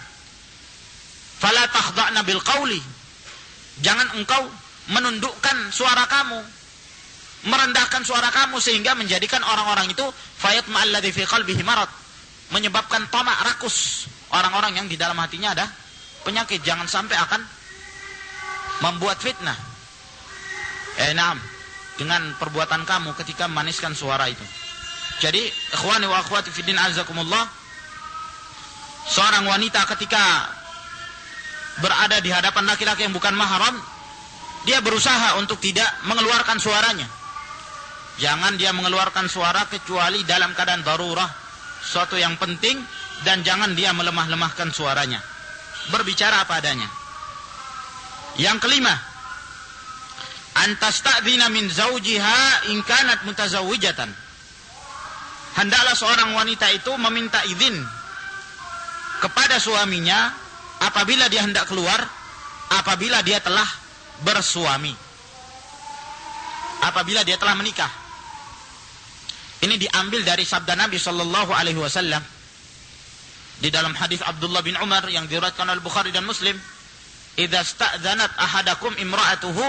Fala takhda'na bil qawli. Jangan engkau menundukkan suara kamu, merendahkan suara kamu sehingga menjadikan orang-orang itu fayatma alladzi fi qalbihi marad, menyebabkan tamak, rakus orang-orang yang di dalam hatinya ada penyakit. Jangan sampai akan membuat fitnah. Naam, dengan perbuatan kamu ketika memaniskan suara itu. Jadi, ikhwani wa akhwati fi din azakumullah, seorang wanita ketika berada di hadapan laki-laki yang bukan mahram, dia berusaha untuk tidak mengeluarkan suaranya. Jangan dia mengeluarkan suara kecuali dalam keadaan darurah, suatu yang penting, dan jangan dia melemah-lemahkan suaranya. Berbicara apa adanya. Yang kelima, antasta'dzina min zawjiha in kanat mutazawwijatan. Hendaklah seorang wanita itu meminta izin kepada suaminya apabila dia hendak keluar, apabila dia telah bersuami, apabila dia telah menikah. Ini diambil dari sabda Nabi sallallahu alaihi wasallam di dalam hadis Abdullah bin Umar yang diriwayatkan oleh Bukhari dan Muslim, "Idza sta'dzanat ahadakum imra'atuhu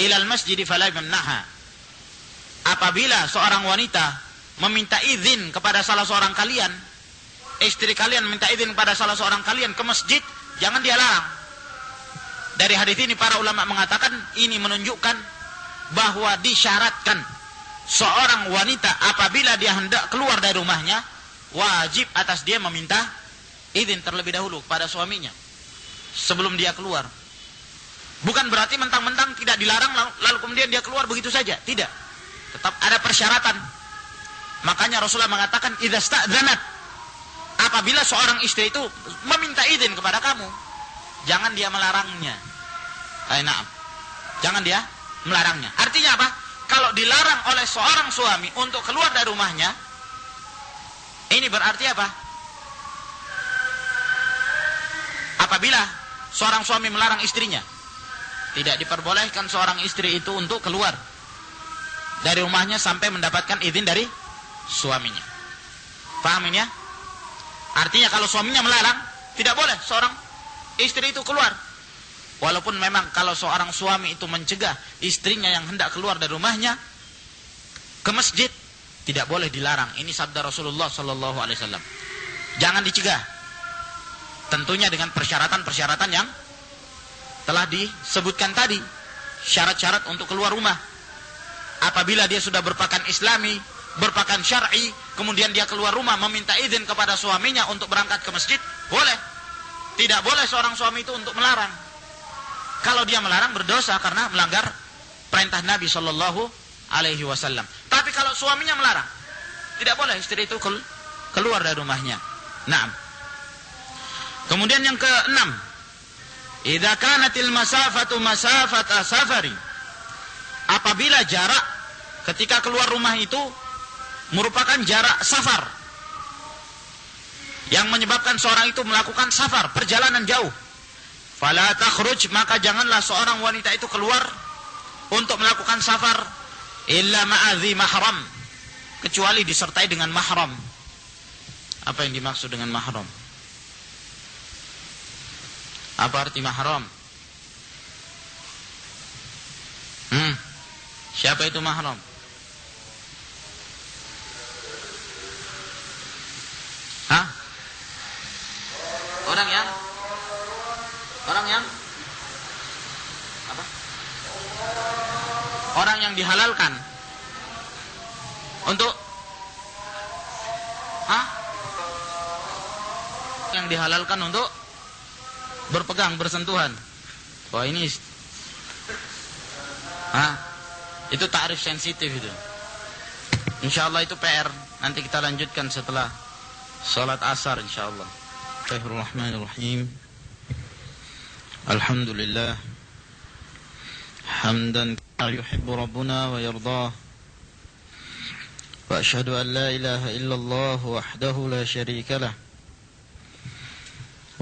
ila al-masjid fala yamna'ha." Apabila seorang wanita meminta izin kepada salah seorang kalian, istri kalian minta izin kepada salah seorang kalian ke masjid, jangan dia larang. Dari hadis ini para ulama mengatakan ini menunjukkan bahwa disyaratkan seorang wanita apabila dia hendak keluar dari rumahnya, wajib atas dia meminta izin terlebih dahulu kepada suaminya. sebelum dia keluar. Bukan berarti mentang-mentang tidak dilarang lalu kemudian dia keluar begitu saja. Tidak. Tetap ada persyaratan. Makanya Rasulullah mengatakan, idza sta'dzanat, apabila seorang istri itu meminta izin kepada kamu, jangan dia melarangnya. Na'am. Jangan dia melarangnya. Artinya apa? Kalau dilarang oleh seorang suami untuk keluar dari rumahnya, ini berarti apa? Apabila seorang suami melarang istrinya, tidak diperbolehkan seorang istri itu untuk keluar dari rumahnya sampai mendapatkan izin dari suaminya. Paham ini ya? Artinya kalau suaminya melarang, tidak boleh seorang istri itu keluar. Walaupun memang kalau seorang suami itu mencegah istrinya yang hendak keluar dari rumahnya ke masjid, tidak boleh dilarang. Ini sabda Rasulullah sallallahu alaihi wasallam. Jangan dicegah. Tentunya dengan persyaratan-persyaratan yang telah disebutkan tadi. Syarat-syarat untuk keluar rumah. Apabila dia sudah berpakaian islami, berpakaian syar'i, kemudian dia keluar rumah meminta izin kepada suaminya untuk berangkat ke masjid, boleh. Tidak boleh seorang suami itu untuk melarang. Kalau dia melarang berdosa karena melanggar perintah Nabi sallallahu alaihi wasallam. Tapi kalau suaminya melarang, tidak boleh istri itu keluar dari rumahnya. Naam. Kemudian yang keenam, idza kanatil masafatu masafata safari. Apabila jarak ketika keluar rumah itu merupakan jarak safar yang menyebabkan seorang itu melakukan safar, perjalanan jauh. Fala takhruj, maka janganlah seorang wanita itu keluar untuk melakukan safar illa ma'adhi mahram, kecuali disertai dengan mahram. Apa yang dimaksud dengan mahram? Apa arti mahram? Siapa itu mahram? Hah? Orang yang apa? Orang yang dihalalkan untuk yang dihalalkan untuk berpegang, bersentuhan. Wah, ini itu ta'rif sensitif itu. Insyaallah itu PR. Nanti kita lanjutkan setelah salat asar insyaallah. Bismillahirrahmanirrahim. Alhamdulillah hamdan yuhibbu rabbuna wa yardah. Wa asyhadu an la ilaha illallah wahdahu la syarika lah.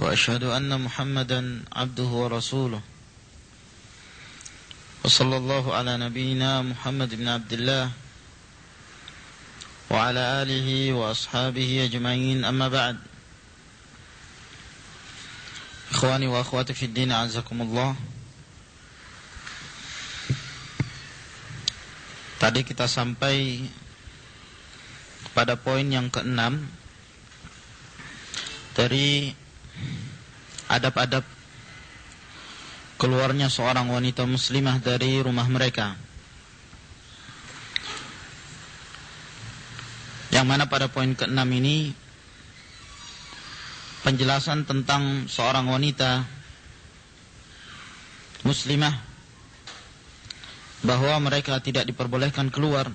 Wa asyhadu anna Muhammadan abduhu wa rasuluh. Wa sallallahu ala nabiyyina Muhammad ibn Abdullah wa ala alihi wa ashabihi ajma'in, amma ba'd. Ikhwani wa akhwati fid din, a'azakumullah. Tadi kita sampai pada poin yang keenam dari adab-adab keluarnya seorang wanita muslimah dari rumah mereka, yang mana pada poin keenam ini penjelasan tentang seorang wanita muslimah bahwa mereka tidak diperbolehkan keluar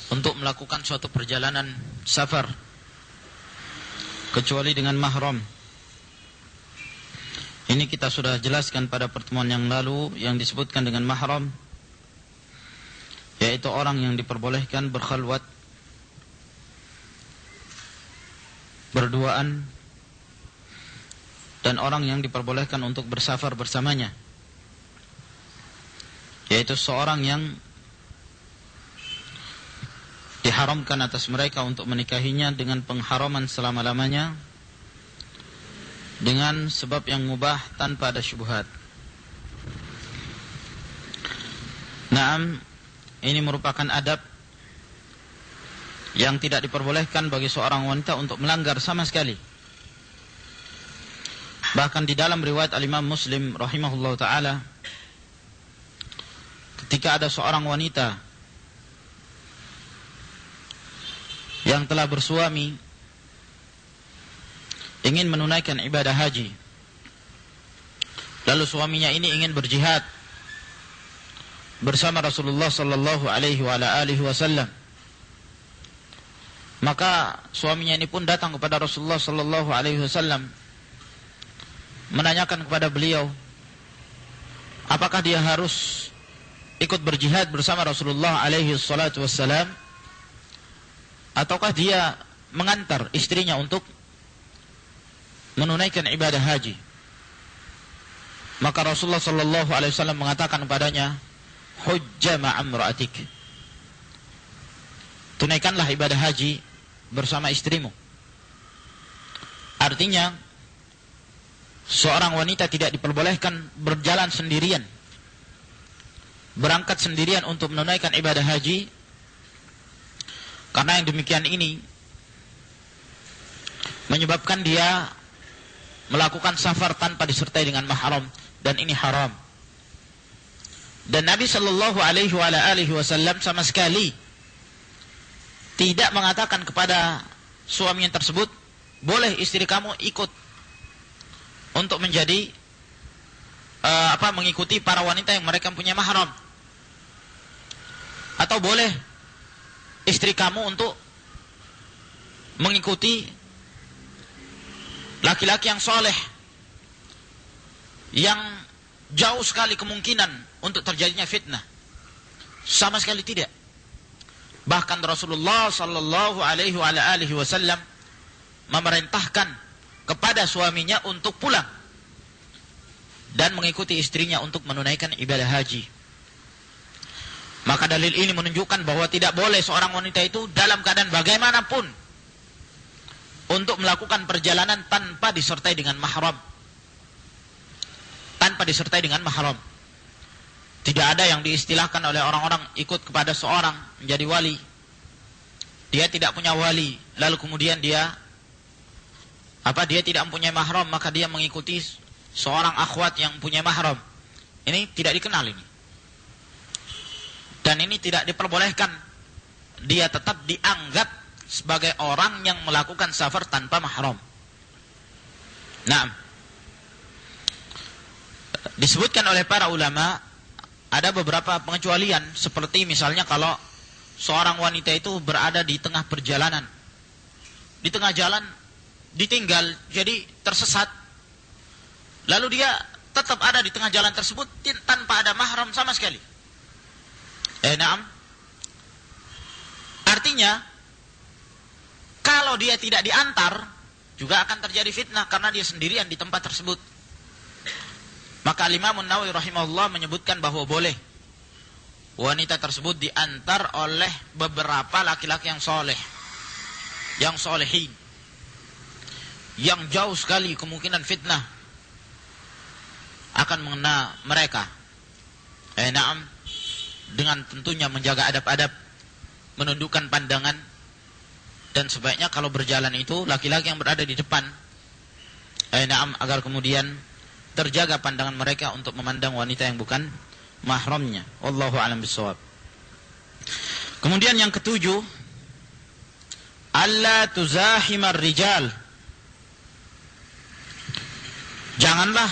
untuk melakukan suatu perjalanan safar kecuali dengan mahram. Ini kita sudah jelaskan pada pertemuan yang lalu. Yang disebutkan dengan mahram yaitu orang yang diperbolehkan berkhalwat, berduaan, dan orang yang diperbolehkan untuk bersafar bersamanya, yaitu seorang yang diharamkan atas mereka untuk menikahinya dengan pengharaman selama-lamanya dengan sebab yang mubah tanpa ada syubhat. Naam, ini merupakan adab yang tidak diperbolehkan bagi seorang wanita untuk melanggar sama sekali. Bahkan di dalam riwayat Al-Imam Muslim rahimahullah ta'ala, ketika ada seorang wanita yang telah bersuami ingin menunaikan ibadah haji, lalu suaminya ini ingin berjihad bersama Rasulullah sallallahu alaihi wasallam. Maka suaminya ini pun datang kepada Rasulullah sallallahu alaihi wasallam menanyakan kepada beliau, apakah dia harus ikut berjihad bersama Rasulullah alaihi salatu wassalam, ataukah dia mengantar istrinya untuk menunaikan ibadah haji. Maka Rasulullah sallallahu alaihi wasallam mengatakan kepadanya, hujja ma'amra'atik, tunaikanlah ibadah haji bersama istrimu. Artinya seorang wanita tidak diperbolehkan berjalan sendirian, berangkat sendirian untuk menunaikan ibadah haji, karena yang demikian ini menyebabkan dia melakukan safar tanpa disertai dengan mahram, dan ini haram. Dan Nabi sallallahu alaihi wasallam sama sekali tidak mengatakan kepada suaminya tersebut, boleh istri kamu ikut untuk menjadi mengikuti para wanita yang mereka punya mahram, atau boleh istri kamu untuk mengikuti laki-laki yang soleh, yang jauh sekali kemungkinan untuk terjadinya fitnah. Sama sekali tidak. Bahkan Rasulullah sallallahu alaihi wasallam memerintahkan kepada suaminya untuk pulang dan mengikuti istrinya untuk menunaikan ibadah haji. Maka dalil ini menunjukkan bahwa tidak boleh seorang wanita itu dalam keadaan bagaimanapun untuk melakukan perjalanan tanpa disertai dengan mahram. Tanpa disertai dengan mahram. Tidak ada yang diistilahkan oleh orang-orang ikut kepada seorang menjadi wali. Dia tidak punya wali, lalu kemudian dia tidak mempunyai mahram, maka dia mengikuti seorang akhwat yang punya mahram. Ini tidak dikenal ini. Dan ini tidak diperbolehkan. Dia tetap dianggap sebagai orang yang melakukan safar tanpa mahram. Nah, disebutkan oleh para ulama ada beberapa pengecualian, seperti misalnya kalau seorang wanita itu berada di tengah perjalanan, di tengah jalan ditinggal, jadi tersesat, lalu dia tetap ada di tengah jalan tersebut tanpa ada mahram sama sekali. Artinya kalau dia tidak diantar juga akan terjadi fitnah karena dia sendirian di tempat tersebut. Maka Imam Nawawi rahimahullah menyebutkan bahwa boleh wanita tersebut diantar oleh beberapa laki-laki yang soleh, yang solehin, yang jauh sekali kemungkinan fitnah akan mengena mereka. Dengan tentunya menjaga adab-adab, menundukkan pandangan, dan sebaiknya kalau berjalan itu laki-laki yang berada di depan, agar kemudian terjaga pandangan mereka untuk memandang wanita yang bukan mahramnya. Wallahu a'lam bishawab. Kemudian yang ketujuh, alla tuzahimar rijal. Janganlah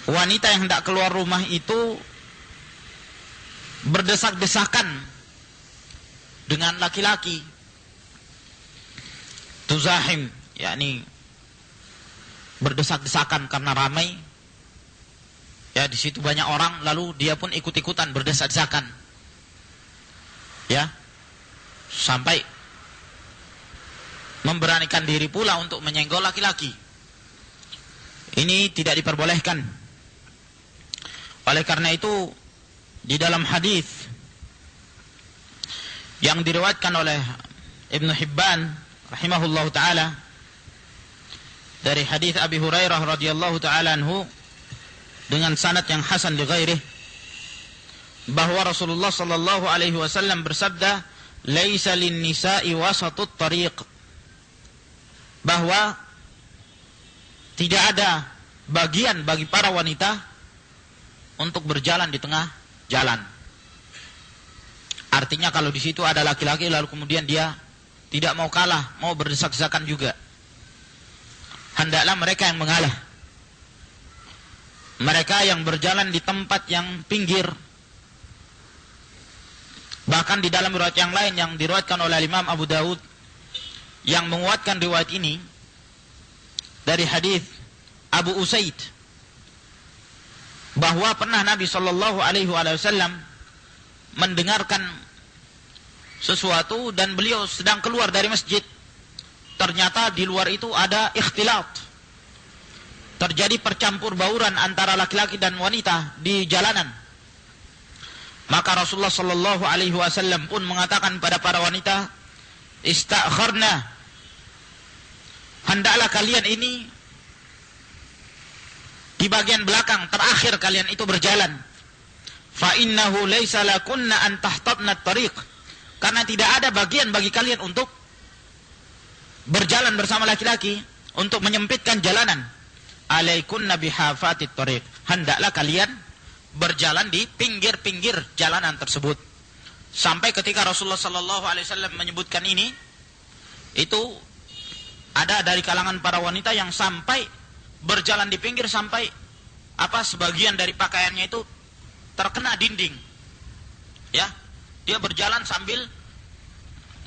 wanita yang hendak keluar rumah itu berdesak-desakan dengan laki-laki. Tuzahim, yakni berdesak-desakan karena ramai. Ya, di situ banyak orang, lalu dia pun ikut-ikutan berdesak-desakan. Ya. Sampai memberanikan diri pula untuk menyenggol laki-laki. Ini tidak diperbolehkan. Oleh karena itu, di dalam hadis yang diriwayatkan oleh Ibnu Hibban rahimahullahu taala dari hadis Abi Hurairah radhiyallahu taala anhu dengan sanad yang hasan li ghairihi, bahwa Rasulullah sallallahu alaihi wasallam bersabda, "Laisa lin-nisa'i wasatut tariq." Bahwa tidak ada bagian bagi para wanita untuk berjalan di tengah jalan. Artinya kalau di situ ada laki-laki lalu kemudian dia tidak mau kalah, mau berdesak-desakan juga, hendaklah mereka yang mengalah. mereka yang berjalan di tempat yang pinggir. Bahkan di dalam riwayat yang lain yang diriwayatkan oleh Imam Abu Dawud yang menguatkan riwayat ini dari hadis Abu Usaid, bahwa pernah Nabi Shallallahu Alaihi Wasallam mendengarkan sesuatu dan beliau sedang keluar dari masjid. Ternyata di luar itu ada ikhtilat, terjadi percampur bauran antara laki-laki dan wanita di jalanan. Maka Rasulullah Shallallahu Alaihi Wasallam pun mengatakan pada para wanita, istakharna, hendaklah kalian ini di bagian belakang terakhir kalian itu berjalan. Fa innahu laisa lakunna an tahtatna at-tariq, karena tidak ada bagian bagi kalian untuk berjalan bersama laki-laki untuk menyempitkan jalanan. Alaikunna bihafatit tariq, hendaklah kalian berjalan di pinggir-pinggir jalanan tersebut. Sampai ketika Rasulullah sallallahu alaihi wasallam menyebutkan ini, itu ada dari kalangan para wanita yang sampai berjalan di pinggir sampai sebagian dari pakaiannya itu terkena dinding. Ya, dia berjalan sambil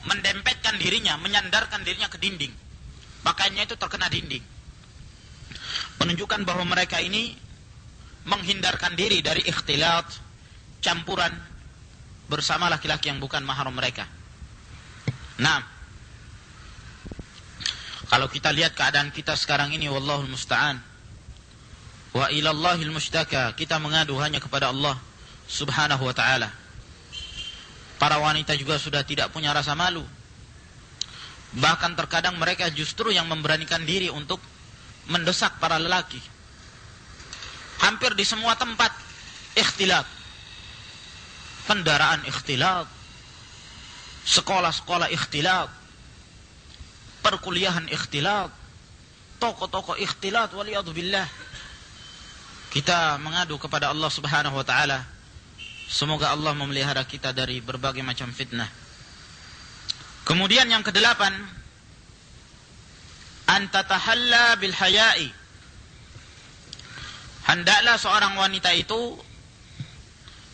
mendempetkan dirinya, menyandarkan dirinya ke dinding. Pakaiannya itu terkena dinding. Menunjukkan bahwa mereka ini menghindarkan diri dari ikhtilat, campuran bersama laki-laki yang bukan mahram mereka. Nah, kalau kita lihat keadaan kita sekarang ini, wallahul musta'an, wa ilallahil mushtaka, kita mengadu hanya kepada Allah subhanahu wa ta'ala. Para wanita juga sudah tidak punya rasa malu. Bahkan terkadang mereka justru yang memberanikan diri untuk mendesak para lelaki. Hampir di semua tempat ikhtilat, kendaraan ikhtilat, sekolah-sekolah ikhtilat, perkuliahan ikhtilat, toko-toko ikhtilat, waliyadzubillah. Kita mengadu kepada Allah subhanahu wa ta'ala, semoga Allah memelihara kita dari berbagai macam fitnah. Kemudian yang kedelapan, antatahalla bil haya'i, hendaklah seorang wanita itu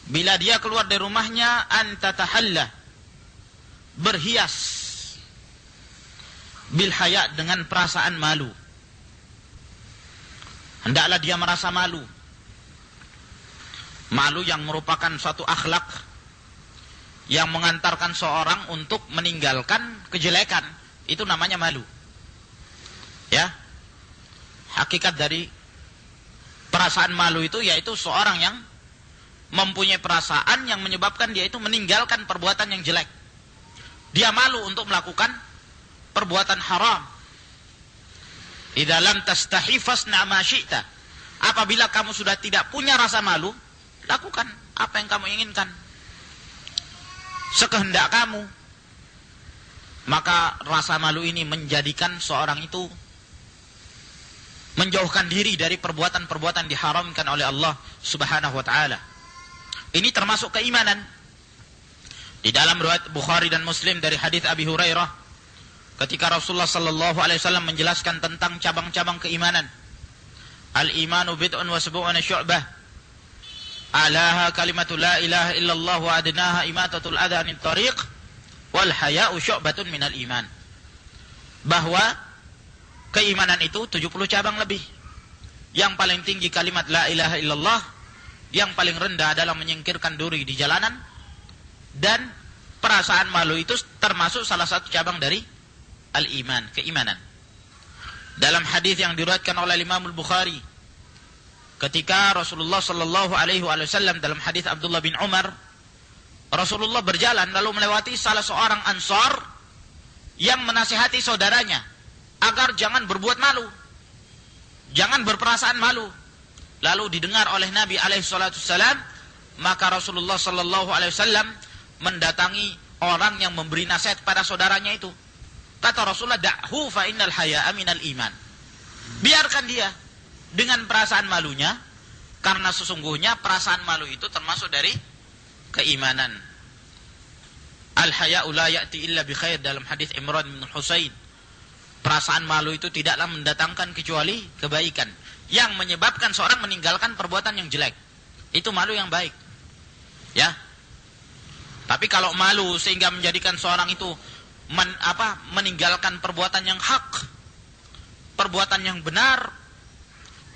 bila dia keluar dari rumahnya, antatahalla, berhias, bil haya, dengan perasaan malu. Hendaklah dia merasa malu. Malu yang merupakan suatu akhlak yang mengantarkan seorang untuk meninggalkan kejelekan, itu namanya malu. Ya, hakikat dari perasaan malu itu yaitu seorang yang mempunyai perasaan yang menyebabkan dia itu meninggalkan perbuatan yang jelek. Dia malu untuk melakukan perbuatan haram. Idza lam tastahi fasna ma syi'ta. Apabila kamu sudah tidak punya rasa malu, lakukan apa yang kamu inginkan, sekehendak kamu. Maka rasa malu ini menjadikan seorang itu menjauhkan diri dari perbuatan-perbuatan diharamkan oleh Allah subhanahu wa ta'ala. Ini termasuk keimanan. Di dalam riwayat Bukhari dan Muslim dari hadis Abi Hurairah, ketika Rasulullah sallallahu alaihi wasallam menjelaskan tentang cabang-cabang keimanan, al-imanu bid'un wa sab'una syu'bah, alaha kalimatu la ilaha illallah wa adnaha imatatul adha anit tariq wal haya'u syu'batun minal iman. Bahwa keimanan itu 70 cabang lebih. Yang paling tinggi kalimat la ilaha illallah, yang paling rendah adalah menyingkirkan duri di jalanan, dan perasaan malu itu termasuk salah satu cabang dari al-iman, keimanan. Dalam hadis yang diriwayatkan oleh Imam Al-Bukhari, ketika Rasulullah sallallahu alaihi wasallam, dalam hadis Abdullah bin Umar, Rasulullah berjalan lalu melewati salah seorang Ansar yang menasihati saudaranya agar jangan berbuat malu, jangan berperasaan malu. Lalu didengar oleh Nabi alaihi salatu wasallam, maka Rasulullah sallallahu alaihi wasallam mendatangi orang yang memberi nasihat pada saudaranya itu. Kata Rasulullah, da'hu fa innal haya'a minal iman. Biarkan dia dengan perasaan malunya, karena sesungguhnya perasaan malu itu termasuk dari keimanan. Al-haya'u la ya'ti illa bi khair, dalam hadis Imran bin Husain. Perasaan malu itu tidaklah mendatangkan kecuali kebaikan. yang menyebabkan seorang meninggalkan perbuatan yang jelek. Itu malu yang baik. Ya. Tapi kalau malu sehingga menjadikan seorang itu meninggalkan perbuatan yang hak, perbuatan yang benar,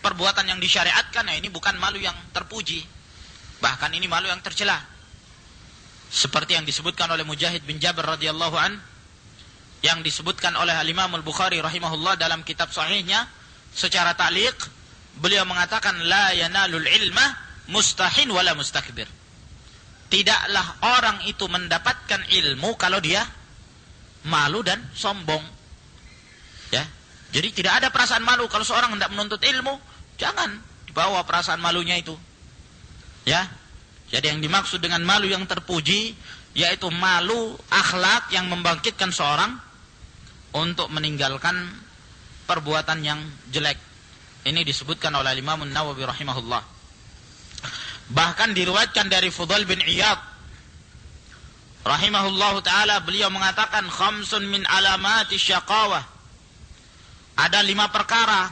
perbuatan yang disyariatkan, ini bukan malu yang terpuji. Bahkan ini malu yang tercela. Seperti yang disebutkan oleh Mujahid bin Jabir radhiyallahu an, yang disebutkan oleh Al-Imam Al-Bukhari rahimahullah dalam kitab sahihnya secara ta'liq, beliau mengatakan la yanalul ilma mustahin wala mustakbir. Tidaklah orang itu mendapatkan ilmu kalau dia malu dan sombong. Ya. Jadi tidak ada perasaan malu kalau seorang hendak menuntut ilmu, jangan dibawa perasaan malunya itu. Ya. Jadi yang dimaksud dengan malu yang terpuji yaitu malu akhlak yang membangkitkan seorang untuk meninggalkan perbuatan yang jelek. Ini disebutkan oleh Imam An-Nawawi rahimahullah. Bahkan diriwayatkan dari Fudail bin Iyad rahimahullahu taala, beliau mengatakan khamsun min alamati syaqawah. Ada 5 perkara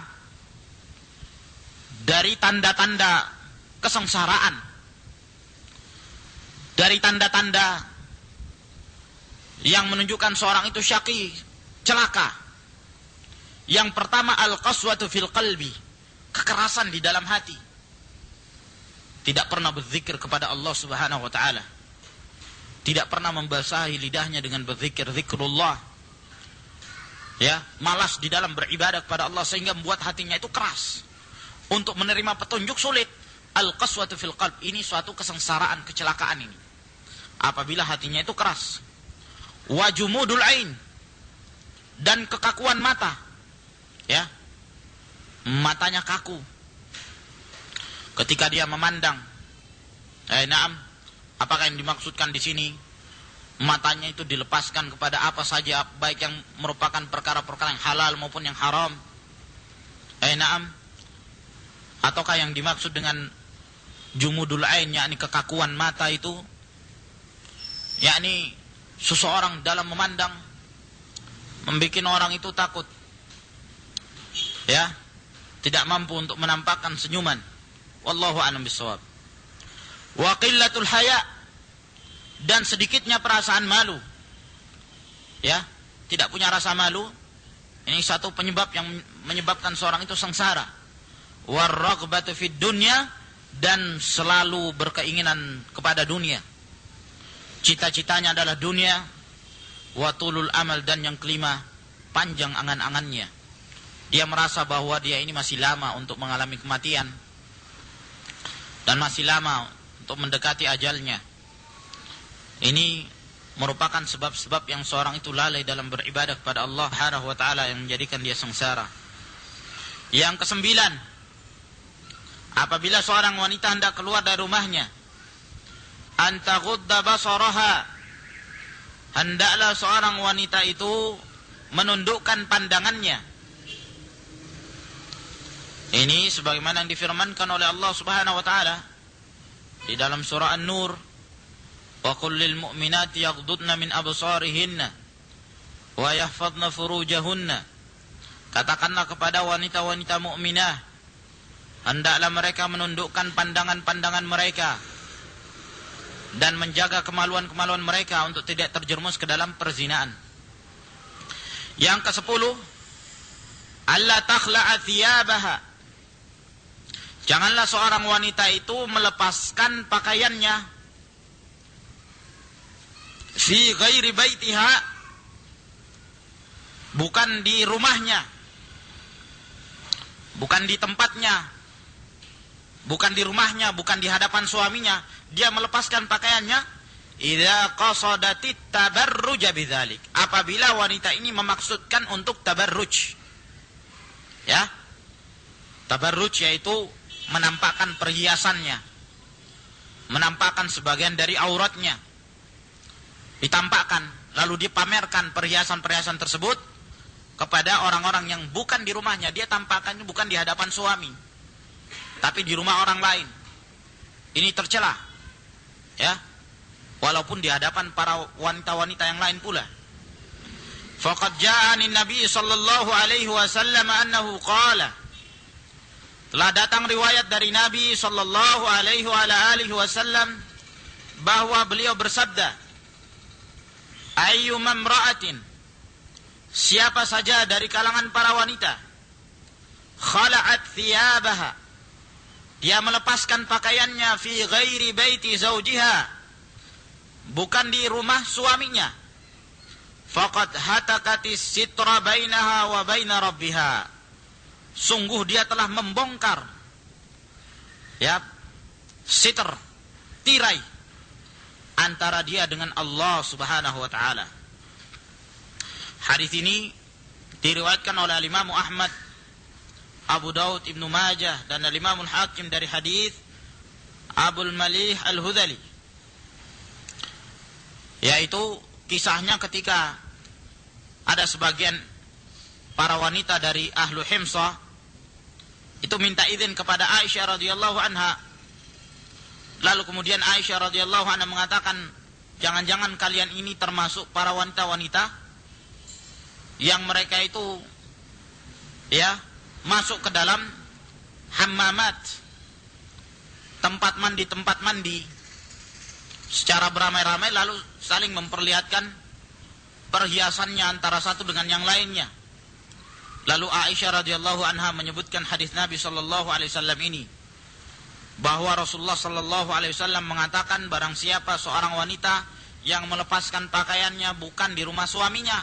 dari tanda-tanda kesengsaraan, dari tanda-tanda yang menunjukkan seorang itu syaqi, celaka. Yang pertama al-qaswatu fil qalbi, kekerasan di dalam hati. Tidak pernah berzikir kepada Allah Subhanahu wa taala. Tidak pernah membasahi lidahnya dengan berzikir, zikrullah. Ya, malas di dalam beribadah kepada Allah sehingga membuat hatinya itu keras. Untuk menerima petunjuk sulit. Al-qaswatu fil qalb, ini suatu kesengsaraan, kecelakaan ini. Apabila hatinya itu keras. Wa jumudul ain, dan kekakuan mata. Ya. Matanya kaku ketika dia memandang. Naam, apakah yang dimaksudkan di sini? Matanya itu dilepaskan kepada apa saja, baik yang merupakan perkara-perkara yang halal maupun yang haram. Naam, ataukah yang dimaksud dengan jumudul ain, yakni kekakuan mata itu, yakni seseorang dalam memandang membikin orang itu takut, ya, tidak mampu untuk menampakkan senyuman. Wallahu a'lam bishawab. Wa qillatul haya, dan sedikitnya perasaan malu. Ya, tidak punya rasa malu. Ini satu penyebab yang menyebabkan seorang itu sengsara. Warraghbatu fid dunya, dan selalu berkeinginan kepada dunia. Cita-citanya adalah dunia. Wa tulul amal, dan yang kelima, panjang angan-angannya. Dia merasa bahwa dia ini masih lama untuk mengalami kematian dan masih lama untuk mendekati ajalnya. Ini merupakan sebab-sebab yang seorang itu lalai dalam beribadah kepada Allah Subhanahu wa taala, yang menjadikan dia sengsara. Yang kesembilan, apabila seorang wanita hendak keluar dari rumahnya, antaghudda basaraha, hendaklah seorang wanita itu menundukkan pandangannya. Ini sebagaimana yang difirmankan oleh Allah Subhanahu wa taala di dalam surah An-Nur, wa qul lil mu'minati yaghdudna min absarihinna wa yahfadna furujahunna. Katakanlah kepada wanita-wanita mukminah, hendaklah mereka menundukkan pandangan-pandangan mereka dan menjaga kemaluan-kemaluan mereka untuk tidak terjerumus ke dalam perzinaan. Yang ke-10, alla takhla'a thiyabaha, janganlah seorang wanita itu melepaskan pakaiannya fi ghairi baitiha, bukan di rumahnya, bukan di tempatnya, bukan di rumahnya, bukan di hadapan suaminya. Dia melepaskan pakaiannya idza qasadatit tabarruj bidzalik, apabila wanita ini memaksudkan untuk tabarruj. Ya, tabarruj yaitu menampakkan perhiasannya, menampakkan sebagian dari auratnya, ditampakkan, lalu dipamerkan perhiasan-perhiasan tersebut kepada orang-orang yang bukan di rumahnya. Dia tampakkan bukan di hadapan suami, tapi di rumah orang lain. Ini tercela, ya, walaupun di hadapan para wanita-wanita yang lain pula. Faqad ja'ani Nabi sallallahu alaihi wasallam annahu qala, Telah datang riwayat dari Nabi sallallahu alaihi wasallam bahwa beliau bersabda, ayyuma imra'atin, siapa saja dari kalangan para wanita, khala'at thiyabaha, dia melepaskan pakaiannya, fi ghairi baiti zawjiha, bukan di rumah suaminya, faqad hatakatis sitra bainaha wa baina rabbiha, sungguh dia telah membongkar sitr, tirai antara dia dengan Allah Subhanahu wa taala. Hadis ini diriwayatkan oleh Imam Ahmad, Abu Daud, Ibnu Majah dan Imam Al-Hakim dari hadis Abul Malih Al-Hudhali. Yaitu kisahnya ketika ada sebagian para wanita dari ahlu Himsah itu minta izin kepada Aisyah radhiyallahu anha. Lalu kemudian Aisyah radhiyallahu anha mengatakan, jangan-jangan kalian ini termasuk para wanita-wanita yang mereka itu masuk ke dalam hammamat, tempat mandi secara beramai-ramai, lalu saling memperlihatkan perhiasannya antara satu dengan yang lainnya. Lalu Aisyah radhiyallahu anha menyebutkan hadis Nabi sallallahu alaihi wasallam ini, bahwa Rasulullah sallallahu alaihi wasallam mengatakan, barang siapa seorang wanita yang melepaskan pakaiannya bukan di rumah suaminya,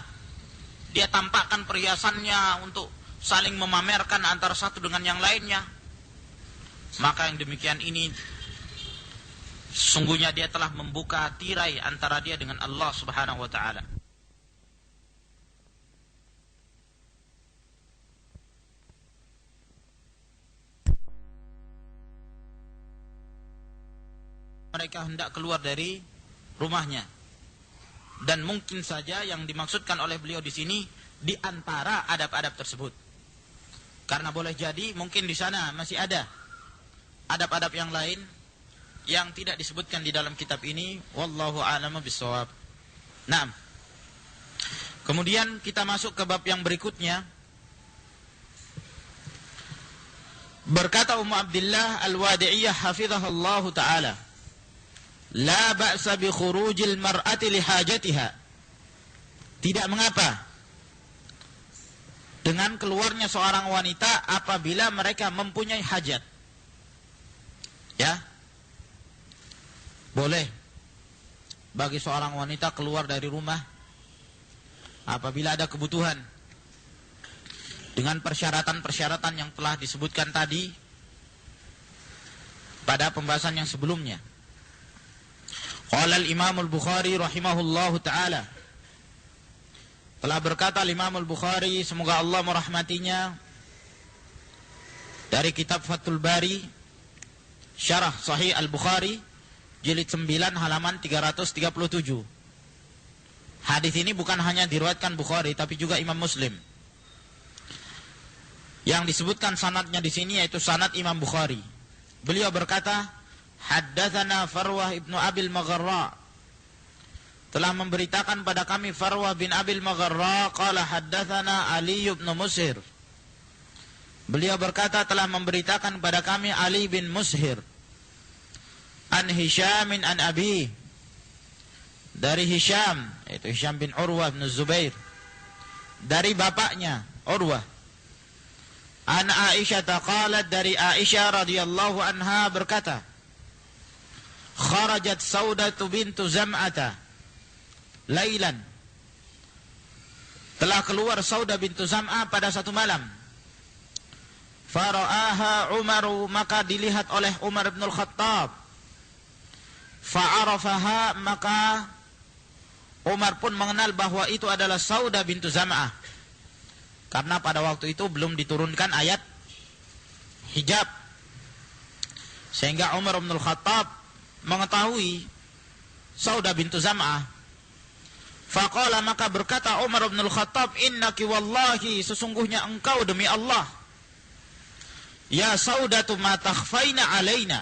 dia tampakkan perhiasannya untuk saling memamerkan antara satu dengan yang lainnya, maka yang demikian ini sungguhnya dia telah membuka tirai antara dia dengan Allah Subhanahu wa taala. Mereka hendak keluar dari rumahnya. Dan mungkin saja yang dimaksudkan oleh beliau di sini di antara adab-adab tersebut. Karena boleh jadi mungkin di sana masih ada adab-adab yang lain yang tidak disebutkan di dalam kitab ini. Wallahu a'lamu bishawab. Nah, kemudian kita masuk ke bab yang berikutnya. Berkata Ummu Abdillah Al-Wadi'iyah hafizahullahu ta'ala, la ba'sa bi khurujil mar'ati li hajatiha, tidak mengapa dengan keluarnya seorang wanita apabila mereka mempunyai hajat. Boleh bagi seorang wanita keluar dari rumah apabila ada kebutuhan dengan persyaratan-persyaratan yang telah disebutkan tadi pada pembahasan yang sebelumnya. Qala al-Imam al-Bukhari rahimahullahu ta'ala, telah berkata Imam al-Bukhari, semoga Allah merahmatinya, dari kitab Fathul Bari, Syarah Sahih Al-Bukhari, jilid 9 halaman 337. Hadis ini bukan hanya diriwayatkan Bukhari tapi juga Imam Muslim. Yang disebutkan sanadnya di sini yaitu sanad Imam Bukhari. Beliau berkata, haddatsana Farwah ibnu Abil Magharra, telah memberitakan pada kami Farwah bin Abil Magharra, qala haddatsana Ali bin Mushir, beliau berkata telah memberitakan pada kami Ali bin Mushir, an Hisham an Abi, dari Hisham, yaitu Hisham bin Urwah bin Zubair, dari bapaknya Urwah, an Aisyah qalat, dari Aisyah radhiyallahu anha berkata, kharajat Saudatu bintu Zam'ata lailan, telah keluar Saudah bintu Zam'ah pada satu malam. Fara'aha Umaru, maka dilihat oleh Umar bin Al-Khattab. Fa'arafaha, maka Umar pun mengenal bahwa itu adalah Saudah bintu Zam'ah, karena pada waktu itu belum diturunkan ayat hijab, sehingga Umar bin Al-Khattab mengetahui Saudah bintu Zam'ah. Faqala, maka berkata Umar bin Al-Khattab, innaki wallahi, sesungguhnya engkau demi Allah, ya Saudatu ma takhfaina alaina,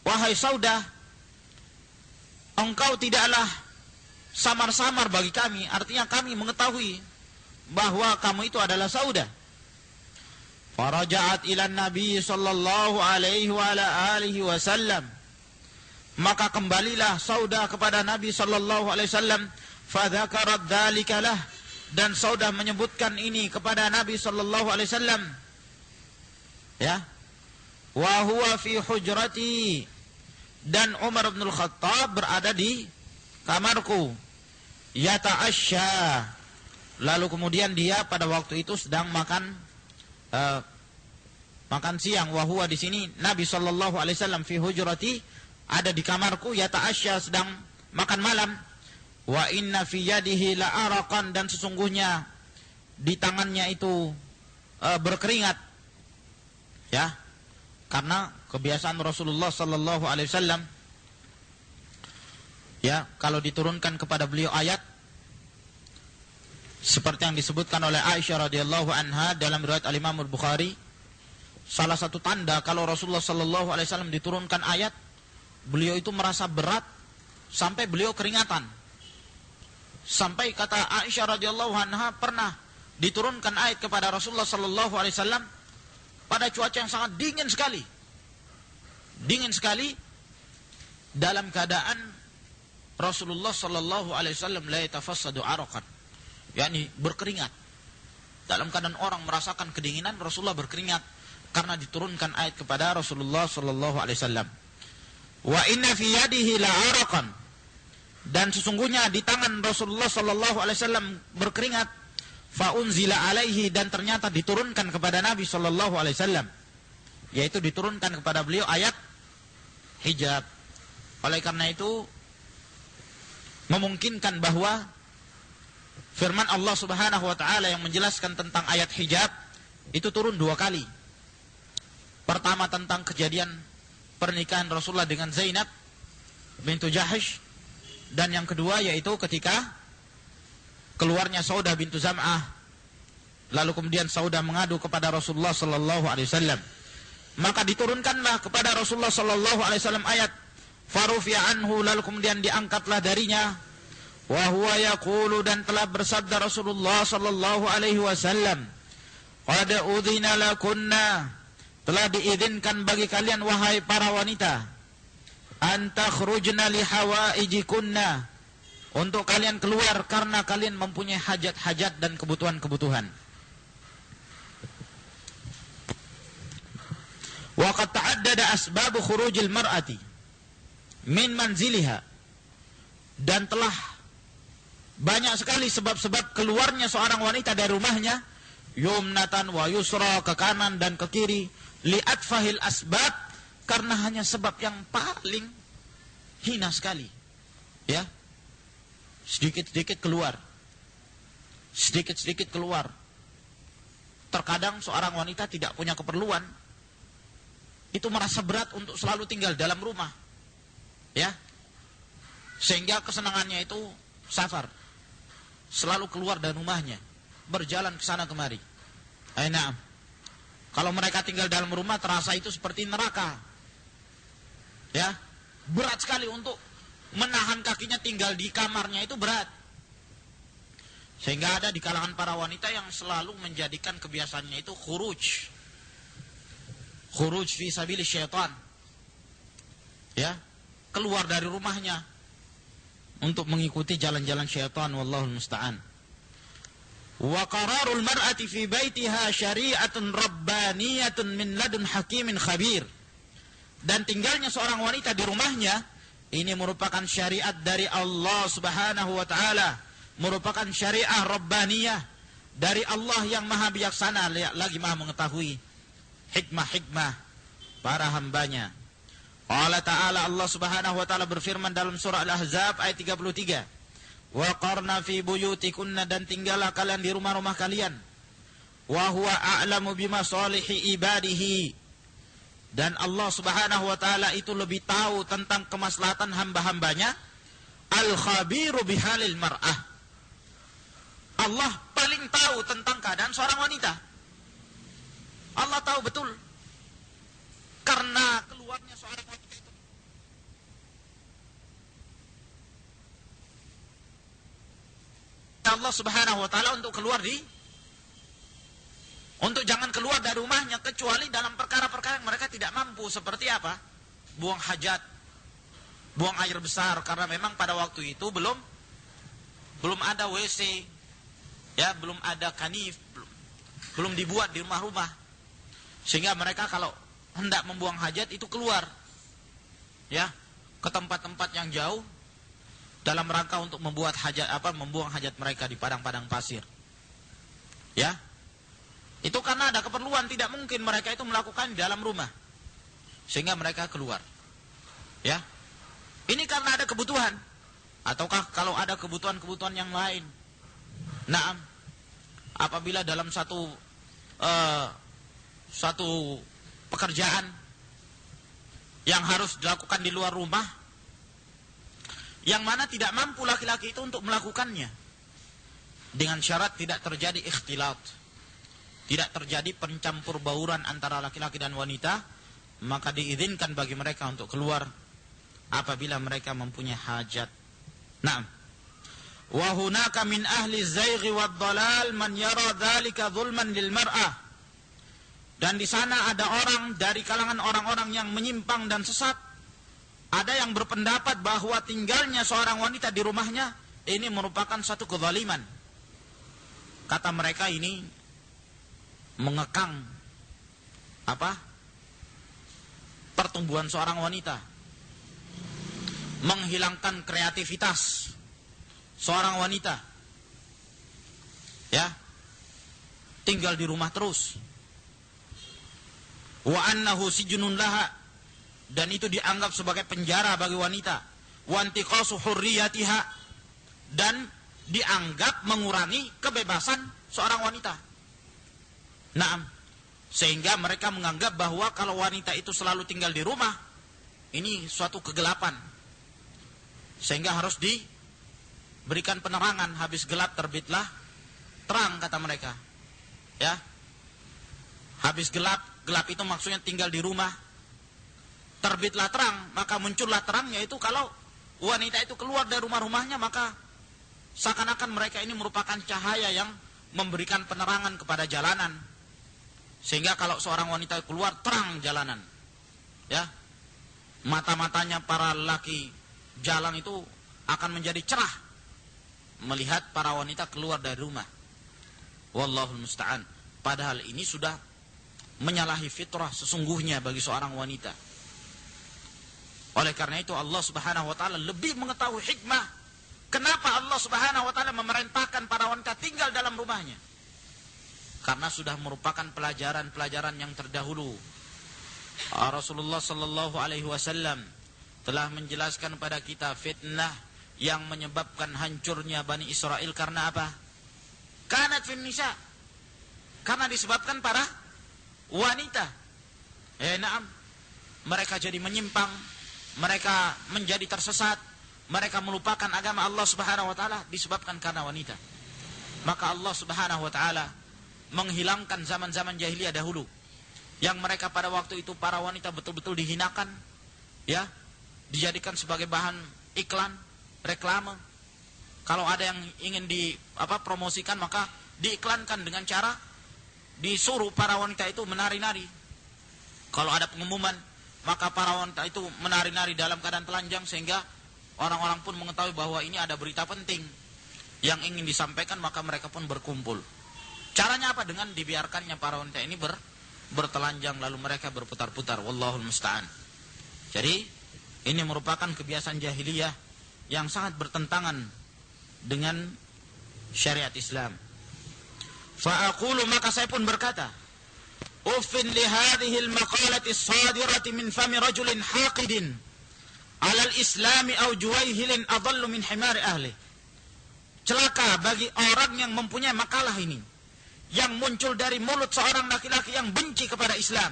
wahai Saudah, engkau tidaklah samar-samar bagi kami, artinya kami mengetahui bahwa kamu itu adalah Saudah. Faraja'at ila Nabi sallallahu alaihi wa ala alihi wasallam. Maka kembalilah Saudah kepada Nabi sallallahu alaihi wasallam. Fadzakarat dzalika lah, dan Saudah menyebutkan ini kepada Nabi sallallahu alaihi wasallam. Ya. Wa huwa fi hujrati, dan Umar bin Khattab berada di kamarku. Yata'asya, lalu kemudian dia pada waktu itu sedang makan siang. Wa huwa di sini Nabi sallallahu alaihi wasallam fi hujrati, ada di kamarku. Yata'asya, sedang makan malam. Wa inna fi yadihi la araqan, dan sesungguhnya di tangannya itu berkeringat. Ya. Karena kebiasaan Rasulullah sallallahu alaihi wasallam, ya, kalau diturunkan kepada beliau ayat seperti yang disebutkan oleh Aisyah radhiyallahu anha dalam riwayat Al-Imam Al-Bukhari, salah satu tanda kalau Rasulullah sallallahu alaihi wasallam diturunkan ayat, beliau itu merasa berat sampai beliau keringatan. Sampai kata Aisyah radhiyallahu anha, pernah diturunkan ayat kepada Rasulullah sallallahu alaihi wasallam pada cuaca yang sangat dingin sekali. Dingin sekali, dalam keadaan Rasulullah sallallahu alaihi wasallam la yatafassadu araqan, yakni berkeringat. Dalam keadaan orang merasakan kedinginan, Rasulullah berkeringat karena diturunkan ayat kepada Rasulullah sallallahu alaihi wasallam. Wa inna fi yadihi la araqan, dan sesungguhnya di tangan Rasulullah sallallahu alaihi wasallam berkeringat. Fa unzila alaihi, dan ternyata diturunkan kepada Nabi sallallahu alaihi wasallam, yaitu diturunkan kepada beliau ayat hijab. Oleh karena itu memungkinkan bahwa firman Allah Subhanahu wa taala yang menjelaskan tentang ayat hijab itu turun dua kali. Pertama tentang kejadian pernikahan Rasulullah dengan Zainab bintu Jahsh, dan yang kedua yaitu ketika keluarnya Saudah bintu Zam'ah, lalu kemudian Saudah mengadu kepada Rasulullah sallallahu alaihi wasallam. Maka diturunkanlah kepada Rasulullah sallallahu alaihi wasallam ayat farufi'a anhu, lalu kemudian diangkatlah darinya. Wa huwa yaqulu, dan telah bersabda Rasulullah sallallahu alaihi wasallam, qad udhina lakunna, telah diizinkan bagi kalian wahai para wanita, an takhrujna li hawaijikunna, untuk kalian keluar karena kalian mempunyai hajat-hajat dan kebutuhan-kebutuhan. Wa qad ta'addada asbab khurujil mar'ati min manziliha, dan telah banyak sekali sebab-sebab keluarnya seorang wanita dari rumahnya, yumnatan wa yusra, ke kanan dan ke kiri, li atfahil asbab, karena hanya sebab yang paling hina sekali. Ya. Sedikit-sedikit keluar. Sedikit-sedikit keluar. Terkadang seorang wanita tidak punya keperluan, itu merasa berat untuk selalu tinggal dalam rumah. Ya. Sehingga kesenangannya itu safar. Selalu keluar dari rumahnya, berjalan ke sana kemari. Nah, kalau mereka tinggal dalam rumah terasa itu seperti neraka. Ya. Berat sekali untuk menahan kakinya tinggal di kamarnya, itu berat. Sehingga ada di kalangan para wanita yang selalu menjadikan kebiasaannya itu khuruj fi sabili syaitan. Ya, keluar dari rumahnya untuk mengikuti jalan-jalan syaitan, wallahul musta'an. Wa qararul mar'ati fi baitiha syari'atun rabbaniyatun min ladun hakimin khabir. Dan tinggalnya seorang wanita di rumahnya ini merupakan syariat dari Allah Subhanahu wa taala, merupakan syariah rabbaniyah dari Allah yang maha bijaksana lagi maha mengetahui hikmah-hikmah para hambanya. Allah Ta'ala, Allah Subhanahu wa taala berfirman dalam surah Al-Ahzab ayat 33, wa qarna fi buyutikunna, dan tinggallah kalian di rumah-rumah kalian, wa huwa a'lamu bimasalihi ibadihi, dan Allah Subhanahu wa taala itu lebih tahu tentang kemaslahatan hamba-hambanya, al-khabiru bihalil mar'ah, Allah paling tahu tentang keadaan seorang wanita. Allah tahu betul karena keluarnya seorang wanita itu Allah Subhanahu wa taala untuk keluar di untuk jangan keluar dari rumahnya kecuali dalam perkara-perkara yang mereka tidak mampu. Seperti apa? Buang hajat, buang air besar, karena memang pada waktu itu belum ada WC, ya, belum ada kanif, belum dibuat di rumah-rumah, sehingga mereka kalau hendak membuang hajat itu keluar, ya, ke tempat-tempat yang jauh dalam rangka untuk membuang hajat mereka di padang-padang pasir, ya. Itu karena ada keperluan, tidak mungkin mereka itu melakukan di dalam rumah, sehingga mereka keluar, ya. Ini karena ada kebutuhan, ataukah kalau ada kebutuhan-kebutuhan yang lain. Nah, apabila dalam satu pekerjaan yang harus dilakukan di luar rumah, yang mana tidak mampu laki-laki itu untuk melakukannya, dengan syarat tidak terjadi ikhtilat, tidak terjadi pencampur bauran antara laki-laki dan wanita, maka diizinkan bagi mereka untuk keluar apabila mereka mempunyai hajat. Naam. Wa hunaka min ahli zaighi wad dhalal man yara dzalika dzulman lil mar'ah. Dan di sana ada orang dari kalangan orang-orang yang menyimpang dan sesat. Ada yang berpendapat bahwa tinggalnya seorang wanita di rumahnya ini merupakan satu kezaliman. Kata mereka ini mengekang pertumbuhan seorang wanita, menghilangkan kreativitas seorang wanita, ya, tinggal di rumah terus. Wa annahu sijnun laha, dan itu dianggap sebagai penjara bagi wanita. Wa antiqasu hurriyatiha, dan dianggap mengurangi kebebasan seorang wanita. Naam, sehingga mereka menganggap bahwa kalau wanita itu selalu tinggal di rumah, ini suatu kegelapan, sehingga harus diberikan penerangan. Habis gelap terbitlah terang, kata mereka, ya. Habis gelap itu maksudnya tinggal di rumah, terbitlah terang, maka muncullah terang, yaitu kalau wanita itu keluar dari rumah-rumahnya, maka seakan-akan mereka ini merupakan cahaya yang memberikan penerangan kepada jalanan, sehingga kalau seorang wanita keluar, terang jalanan, ya, mata-matanya para laki jalan itu akan menjadi cerah melihat para wanita keluar dari rumah. Wallahul musta'an. Padahal ini sudah menyalahi fitrah sesungguhnya bagi seorang wanita. Oleh karena itu Allah Subhanahu wa taala lebih mengetahui hikmah kenapa Allah Subhanahu wa taala memerintahkan para wanita tinggal dalam rumahnya. Karena sudah merupakan pelajaran-pelajaran yang terdahulu. Rasulullah sallallahu alaihi wasallam telah menjelaskan pada kita fitnah yang menyebabkan hancurnya Bani Israel karena apa? Kanat fin nisa. Karena disebabkan para wanita. Naam. Mereka jadi menyimpang, mereka menjadi tersesat, mereka melupakan agama Allah Subhanahu wa taala disebabkan karena wanita. Maka Allah Subhanahu wa taala menghilangkan zaman-zaman jahiliyah dahulu, yang mereka pada waktu itu para wanita betul-betul dihinakan, ya, dijadikan sebagai bahan iklan, reklame. Kalau ada yang ingin promosikan, maka diiklankan dengan cara disuruh para wanita itu menari-nari. Kalau ada pengumuman, maka para wanita itu menari-nari dalam keadaan telanjang, sehingga orang-orang pun mengetahui bahwa ini ada berita penting yang ingin disampaikan, maka mereka pun berkumpul. Caranya apa? Dengan dibiarkannya para wanita ini bertelanjang, lalu mereka berputar-putar. Wallahul musta'an. Jadi ini merupakan kebiasaan jahiliyah yang sangat bertentangan dengan syariat Islam. Fa'aqulu, maka saya pun berkata, uffin li hadhihi al-maqalati as-sadirati min fami rajulin haqidin 'ala al-islami aw juwayhilin adallu min himari ahli. Celaka bagi orang yang mempunyai makalah ini, yang muncul dari mulut seorang laki-laki yang benci kepada Islam,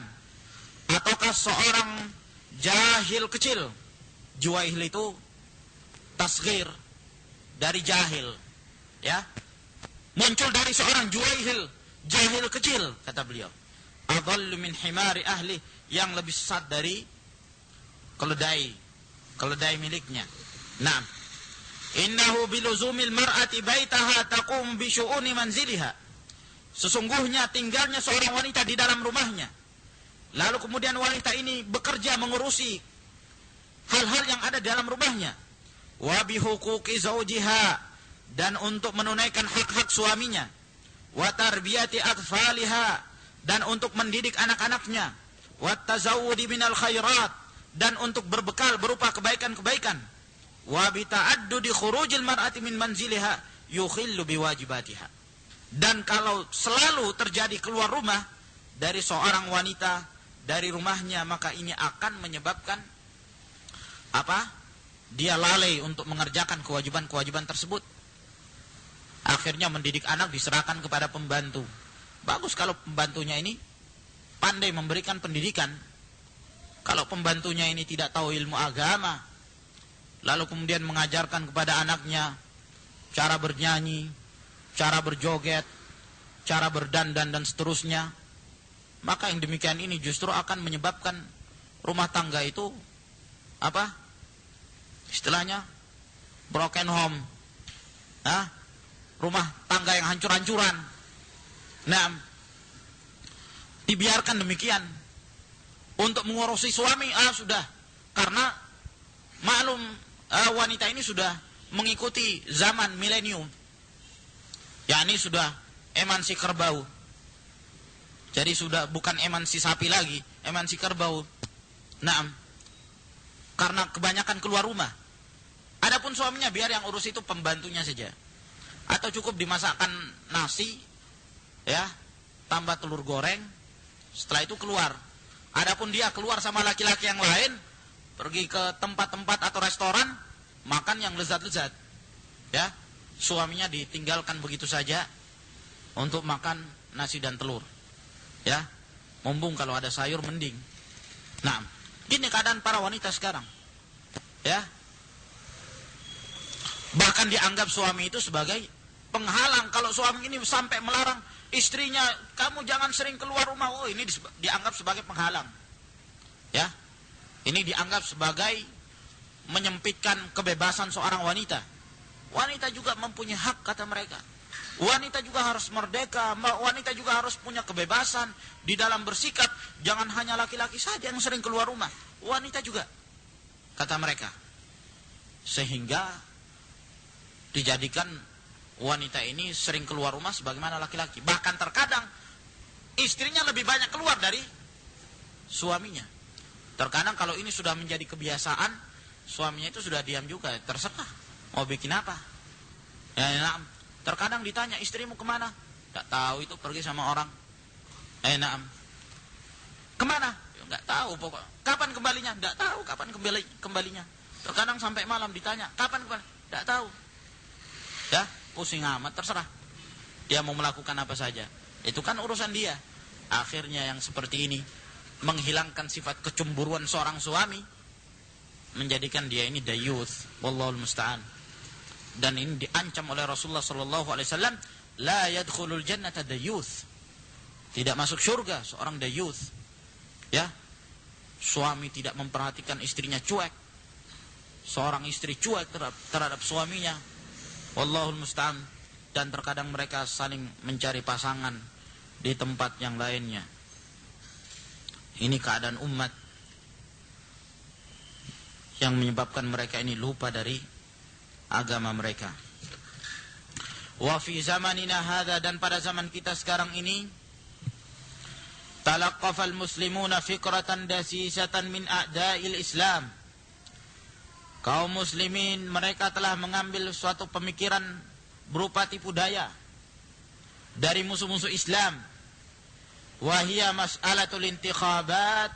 ataukah seorang jahil kecil. Juwaihil itu tasghir dari jahil, ya. Muncul dari seorang juwaihil, jahil kecil, kata beliau. Adallu min himari ahli, yang lebih sesat dari keledai miliknya. Nah, innahu biluzumil mar'ati baitaha taqum bi syu'uni manziliha. sesungguhnya tinggalnya seorang wanita di dalam rumahnya, lalu kemudian wanita ini bekerja mengurusi hal-hal yang ada dalam rumahnya, wa bihuquqi zawjiha, dan untuk menunaikan hak-hak suaminya, wa tarbiyati atfaliha, dan untuk mendidik anak-anaknya, wa tazawwudi minal khairat, dan untuk berbekal berupa kebaikan-kebaikan, wa bi ta'addudi khurujil mar'ati min manziliha yukhillu biwajibatiha. Dan kalau selalu terjadi keluar rumah dari seorang wanita dari rumahnya, maka ini akan menyebabkan apa? Dia lalai untuk mengerjakan kewajiban-kewajiban tersebut. Akhirnya mendidik anak diserahkan kepada pembantu. Bagus kalau pembantunya ini pandai memberikan pendidikan. Kalau pembantunya ini tidak tahu ilmu agama, lalu kemudian mengajarkan kepada anaknya cara bernyanyi, cara berjoget, cara berdandan dan seterusnya, maka yang demikian ini justru akan menyebabkan rumah tangga itu apa? Istilahnya broken home. Rumah tangga yang hancur-hancuran. Nah, dibiarkan demikian untuk mengurusi suami, sudah, karena maklum wanita ini sudah mengikuti zaman milenium. yakni sudah emansi kerbau. Jadi sudah bukan emansi sapi lagi, emansi kerbau. Naam. Karena kebanyakan keluar rumah. Adapun suaminya biar yang urus itu pembantunya saja. Atau cukup dimasakkan nasi, ya, tambah telur goreng, setelah itu keluar. Adapun dia keluar sama laki-laki yang lain, pergi ke tempat-tempat atau restoran, makan yang lezat-lezat, ya, suaminya ditinggalkan begitu saja untuk makan nasi dan telur, ya, mumpung kalau ada sayur mending. Nah, gini keadaan para wanita sekarang, ya, bahkan dianggap suami itu sebagai penghalang. Kalau suami ini sampai melarang istrinya, kamu jangan sering keluar rumah, oh ini dianggap sebagai penghalang, ya, ini dianggap sebagai menyempitkan kebebasan seorang wanita. Wanita juga mempunyai hak, kata mereka. Wanita juga harus merdeka, wanita juga harus punya kebebasan di dalam bersikap. Jangan hanya laki-laki saja yang sering keluar rumah, wanita juga, kata mereka. Sehingga dijadikan wanita ini sering keluar rumah sebagaimana laki-laki. Bahkan terkadang istrinya lebih banyak keluar dari suaminya. Terkadang kalau ini sudah menjadi kebiasaan, suaminya itu sudah diam juga, terserah mau bikin apa. Ya, nah, terkadang ditanya, istrimu kemana? Tidak tahu, itu pergi sama orang. Nah, kemana? Tidak tahu pokok. Kapan kembalinya? Tidak tahu kapan kembalinya. Terkadang sampai malam ditanya, kapan kembali? Tidak tahu. Ya, pusing amat, terserah. Dia mau melakukan apa saja. Itu kan urusan dia. Akhirnya yang seperti ini menghilangkan sifat kecemburuan seorang suami, menjadikan dia ini dayuth. Wallahul musta'an. Dan ini diancam oleh Rasulullah SAW, la yadkhulul jannata dayuth. Tidak masuk surga seorang dayuth. Ya, suami tidak memperhatikan istrinya, cuek. Seorang istri cuek terhadap suaminya. Wallahul musta'an. Dan terkadang mereka saling mencari pasangan di tempat yang lainnya. Ini keadaan umat yang menyebabkan mereka ini lupa dari agama mereka. Wa fi zamanina hadza, dan pada zaman kita sekarang ini, talaqqafal muslimuna fikratan dasisatan min a'da'il Islam. Kaum muslimin mereka telah mengambil suatu pemikiran berupa tipu daya dari musuh-musuh Islam. Wa hiya mas'alatul intikhabat,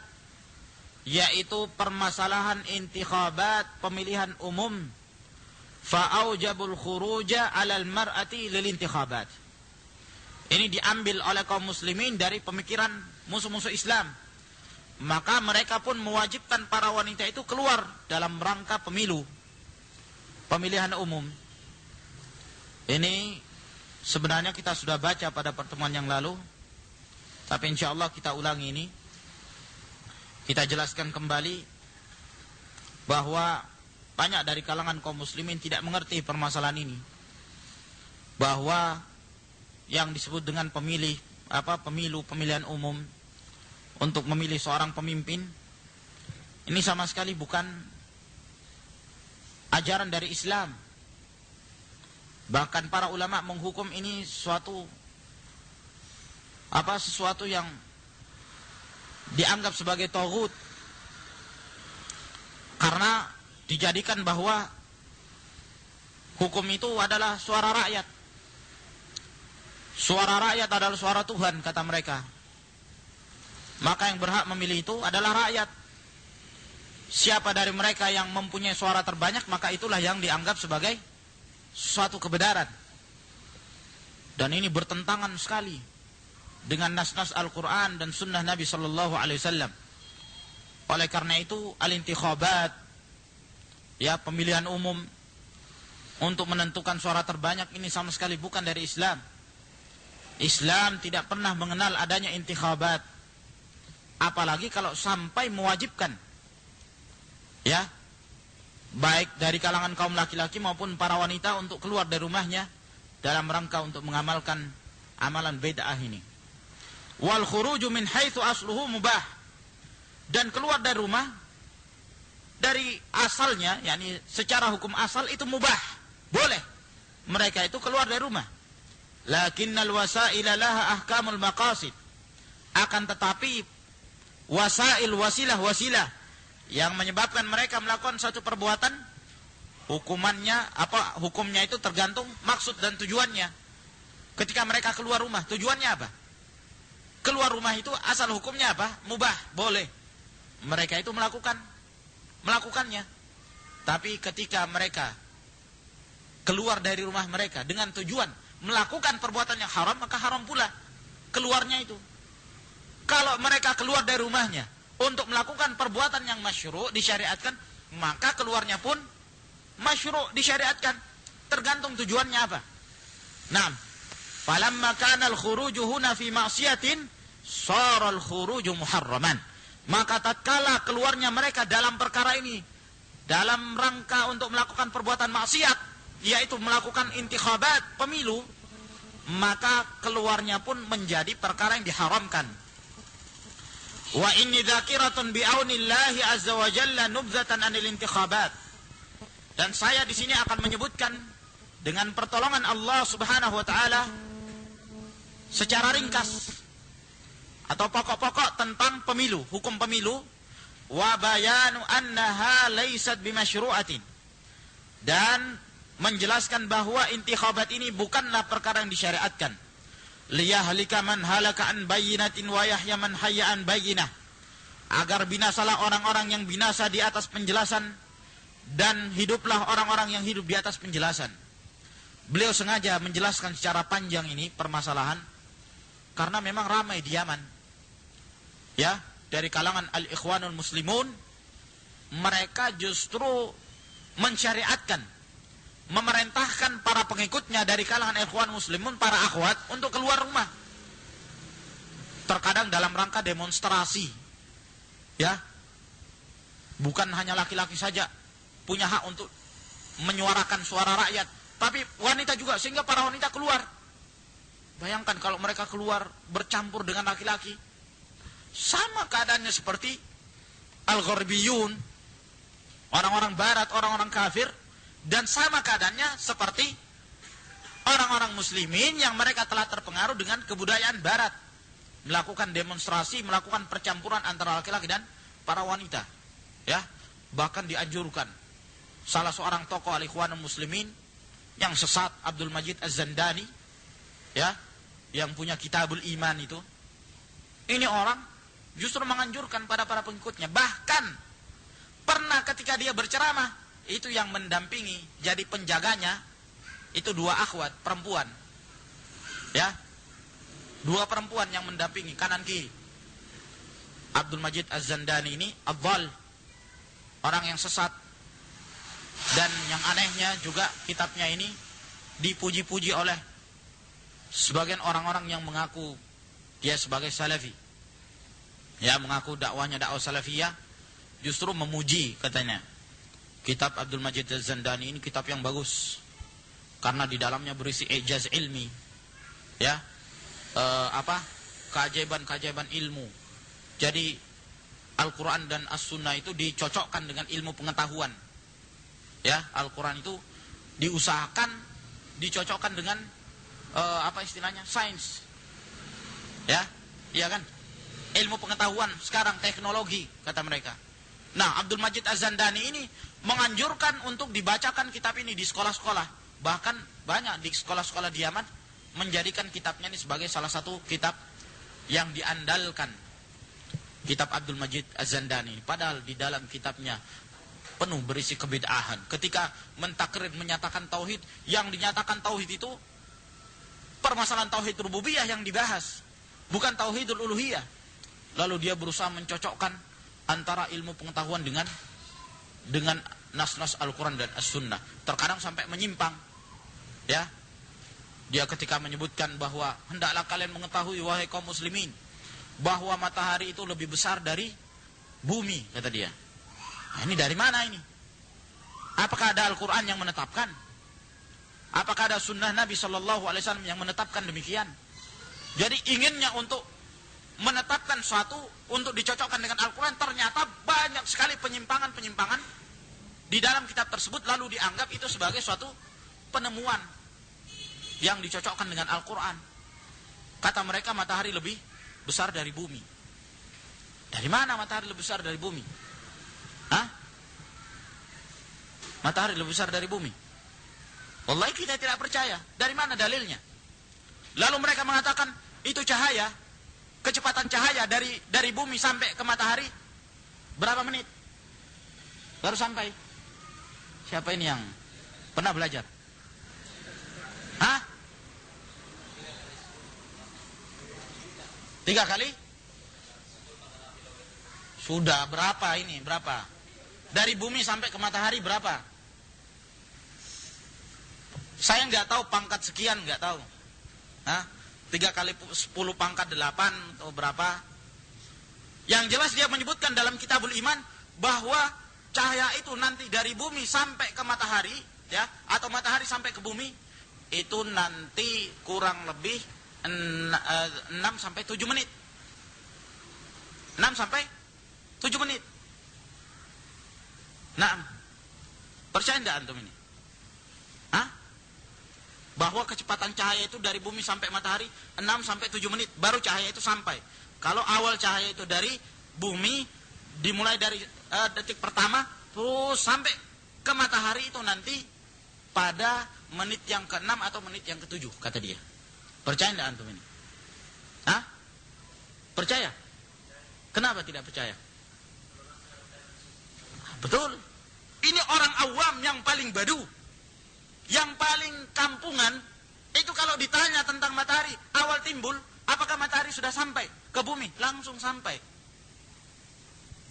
yaitu permasalahan intikhabat, pemilihan umum. Fa'aujabul khuruja 'alal mar'ati lil intikhabat. Ini diambil oleh kaum muslimin dari pemikiran musuh-musuh Islam. Maka mereka pun mewajibkan para wanita itu keluar dalam rangka pemilu, pemilihan umum. Ini sebenarnya kita sudah baca pada pertemuan yang lalu, tapi insyaallah kita ulangi ini. Kita jelaskan kembali bahwa banyak dari kalangan kaum muslimin tidak mengerti permasalahan ini. Bahwa yang disebut dengan pemilu pemilihan umum untuk memilih seorang pemimpin, ini sama sekali bukan ajaran dari Islam. Bahkan para ulama menghukum ini sesuatu yang dianggap sebagai taghut, karena dijadikan bahwa hukum itu adalah suara rakyat. Suara rakyat adalah suara Tuhan, kata mereka. Maka yang berhak memilih itu adalah rakyat. Siapa dari mereka yang mempunyai suara terbanyak, maka itulah yang dianggap sebagai suatu kebenaran. Dan ini bertentangan sekali dengan nas-nas Al-Quran dan sunnah Nabi Sallallahu Alaihi Wasallam. Oleh karena itu, al-intikhabat, ya, pemilihan umum untuk menentukan suara terbanyak, ini sama sekali bukan dari Islam. Islam tidak pernah mengenal adanya intikhabat, apalagi kalau sampai mewajibkan, ya, baik dari kalangan kaum laki-laki maupun para wanita untuk keluar dari rumahnya dalam rangka untuk mengamalkan amalan bid'ah ini. Wal khuruju min haitsu asluhu mubah, dan keluar dari rumah dari asalnya, yakni secara hukum asal itu mubah, boleh mereka itu keluar dari rumah. Lakinnal wasaila laha ahkamul maqasid, akan tetapi wasail, wasilah yang menyebabkan mereka melakukan satu perbuatan, hukumnya itu tergantung maksud dan tujuannya. Ketika mereka keluar rumah, tujuannya apa? Keluar rumah itu asal hukumnya apa? Mubah, boleh mereka itu melakukannya. Tapi ketika mereka keluar dari rumah mereka dengan tujuan melakukan perbuatan yang haram, maka haram pula keluarnya itu. Kalau mereka keluar dari rumahnya untuk melakukan perbuatan yang masyru', disyariatkan, maka keluarnya pun masyru', disyariatkan. Tergantung tujuannya apa. Naam. Falamma kana al-khuruju huna fi ma'siyatin, shara al-khuruju muharraman. Maka tatkala keluarnya mereka dalam perkara ini dalam rangka untuk melakukan perbuatan maksiat, yaitu melakukan intikhabat, pemilu, maka keluarnya pun menjadi perkara yang diharamkan. Wa inni dzakiratun bi'aunillahi azza wa jalla nubzatan anil intikhabat. Dan saya di sini akan menyebutkan dengan pertolongan Allah Subhanahu wa taala secara ringkas atau pokok-pokok tentang pemilu, hukum pemilu, wa bayanu annaha laysat bimasyru'atin, dan menjelaskan bahwa intikhabat ini bukanlah perkara yang disyariatkan. Liyahlika man halaka an bayyinatin wa yahya man hayya an bayyinah, agar binasalah orang-orang yang binasa di atas penjelasan dan hiduplah orang-orang yang hidup di atas penjelasan. Beliau sengaja menjelaskan secara panjang ini permasalahan karena memang ramai di Yaman, ya, dari kalangan al-ikhwanul muslimun, mereka justru mensyariatkan, memerintahkan para pengikutnya dari kalangan ikhwan muslimun, para akhwat, untuk keluar rumah. Terkadang dalam rangka demonstrasi, ya, bukan hanya laki-laki saja punya hak untuk menyuarakan suara rakyat, tapi wanita juga, sehingga para wanita keluar. Bayangkan kalau mereka keluar bercampur dengan laki-laki, sama keadaannya seperti al-gharbiyun, orang-orang barat, orang-orang kafir, dan sama keadaannya seperti orang-orang muslimin yang mereka telah terpengaruh dengan kebudayaan barat, melakukan demonstrasi, melakukan percampuran antara laki-laki dan para wanita, ya. Bahkan dianjurkan salah seorang tokoh al-ikhwanul muslimin yang sesat, Abdul Majid Az-Zandani, ya, yang punya Kitabul Iman itu, ini orang justru menganjurkan pada para pengikutnya. Bahkan pernah ketika dia berceramah, itu yang mendampingi, jadi penjaganya itu dua akhwat perempuan, ya, dua perempuan yang mendampingi kanan kiri. Abdul Majid Az-Zandani ini adhal, orang yang sesat, dan yang anehnya juga kitabnya ini dipuji-puji oleh sebagian orang-orang yang mengaku dia sebagai salafi, ya, mengaku dakwahnya dakwah salafiyah, justru memuji, katanya, kitab Abdul Majid Az-Zandani ini kitab yang bagus karena di dalamnya berisi ijaz ilmi, ya, keajaiban-keajaiban ilmu. Jadi Al-Quran dan As-Sunnah itu dicocokkan dengan ilmu pengetahuan. Ya, Al-Quran itu diusahakan dicocokkan dengan sains. Ya, iya kan? Ilmu pengetahuan sekarang, teknologi, kata mereka. Nah, Abdul Majid Az-Zandani ini menganjurkan untuk dibacakan kitab ini di sekolah-sekolah. Bahkan banyak di sekolah-sekolah di Yaman menjadikan kitabnya ini sebagai salah satu kitab yang diandalkan. Kitab Abdul Majid Az-Zandani. Padahal di dalam kitabnya penuh berisi kebid'ahan. Ketika mentakrir, menyatakan tauhid, yang dinyatakan tauhid itu permasalahan tauhid rububiyah yang dibahas, bukan tauhidul uluhiyah. Lalu dia berusaha mencocokkan antara ilmu pengetahuan dengan nas-nas Al-Quran dan As-Sunnah. Terkadang sampai menyimpang. Ya, dia ketika menyebutkan bahwa hendaklah kalian mengetahui wahai kaum muslimin, bahwa matahari itu lebih besar dari bumi, kata dia. Nah, ini dari mana ini? Apakah ada Al-Quran yang menetapkan? Apakah ada sunnah Nabi SAW yang menetapkan demikian? Jadi inginnya untuk menetapkan suatu untuk dicocokkan dengan Al-Quran, ternyata banyak sekali penyimpangan-penyimpangan di dalam kitab tersebut, lalu dianggap itu sebagai suatu penemuan yang dicocokkan dengan Al-Quran. Kata mereka matahari lebih besar dari bumi. Dari mana matahari lebih besar dari bumi? Hah? Matahari lebih besar dari bumi? Wallahi kita tidak percaya. Dari mana dalilnya? Lalu mereka mengatakan itu cahaya, kecepatan cahaya dari bumi sampai ke matahari berapa menit? Baru sampai. Siapa ini yang pernah belajar? Hah? 3 kali? Sudah berapa ini? Berapa? Dari bumi sampai ke matahari berapa? Saya nggak tahu pangkat sekian, nggak tahu. Hah? 3 kali 10 pangkat 8 atau berapa? Yang jelas dia menyebutkan dalam Kitabul Iman bahwa cahaya itu nanti dari bumi sampai ke matahari, ya, atau matahari sampai ke bumi, itu nanti kurang lebih 6 sampai 7 menit. 6 sampai 7 menit. Nah, percaya enggak antum ini? Hah? Bahwa kecepatan cahaya itu dari bumi sampai matahari 6 sampai 7 menit baru cahaya itu sampai. Kalau awal cahaya itu dari bumi dimulai dari detik pertama terus sampai ke matahari itu nanti pada menit yang ke-6 atau menit yang ke-7, kata dia. Percaya enggak antum ini? Hah? Percaya? Kenapa tidak percaya? Betul. Ini orang awam yang paling badu, yang paling kampungan. Itu kalau ditanya tentang matahari, awal timbul, apakah matahari sudah sampai ke bumi? Langsung sampai.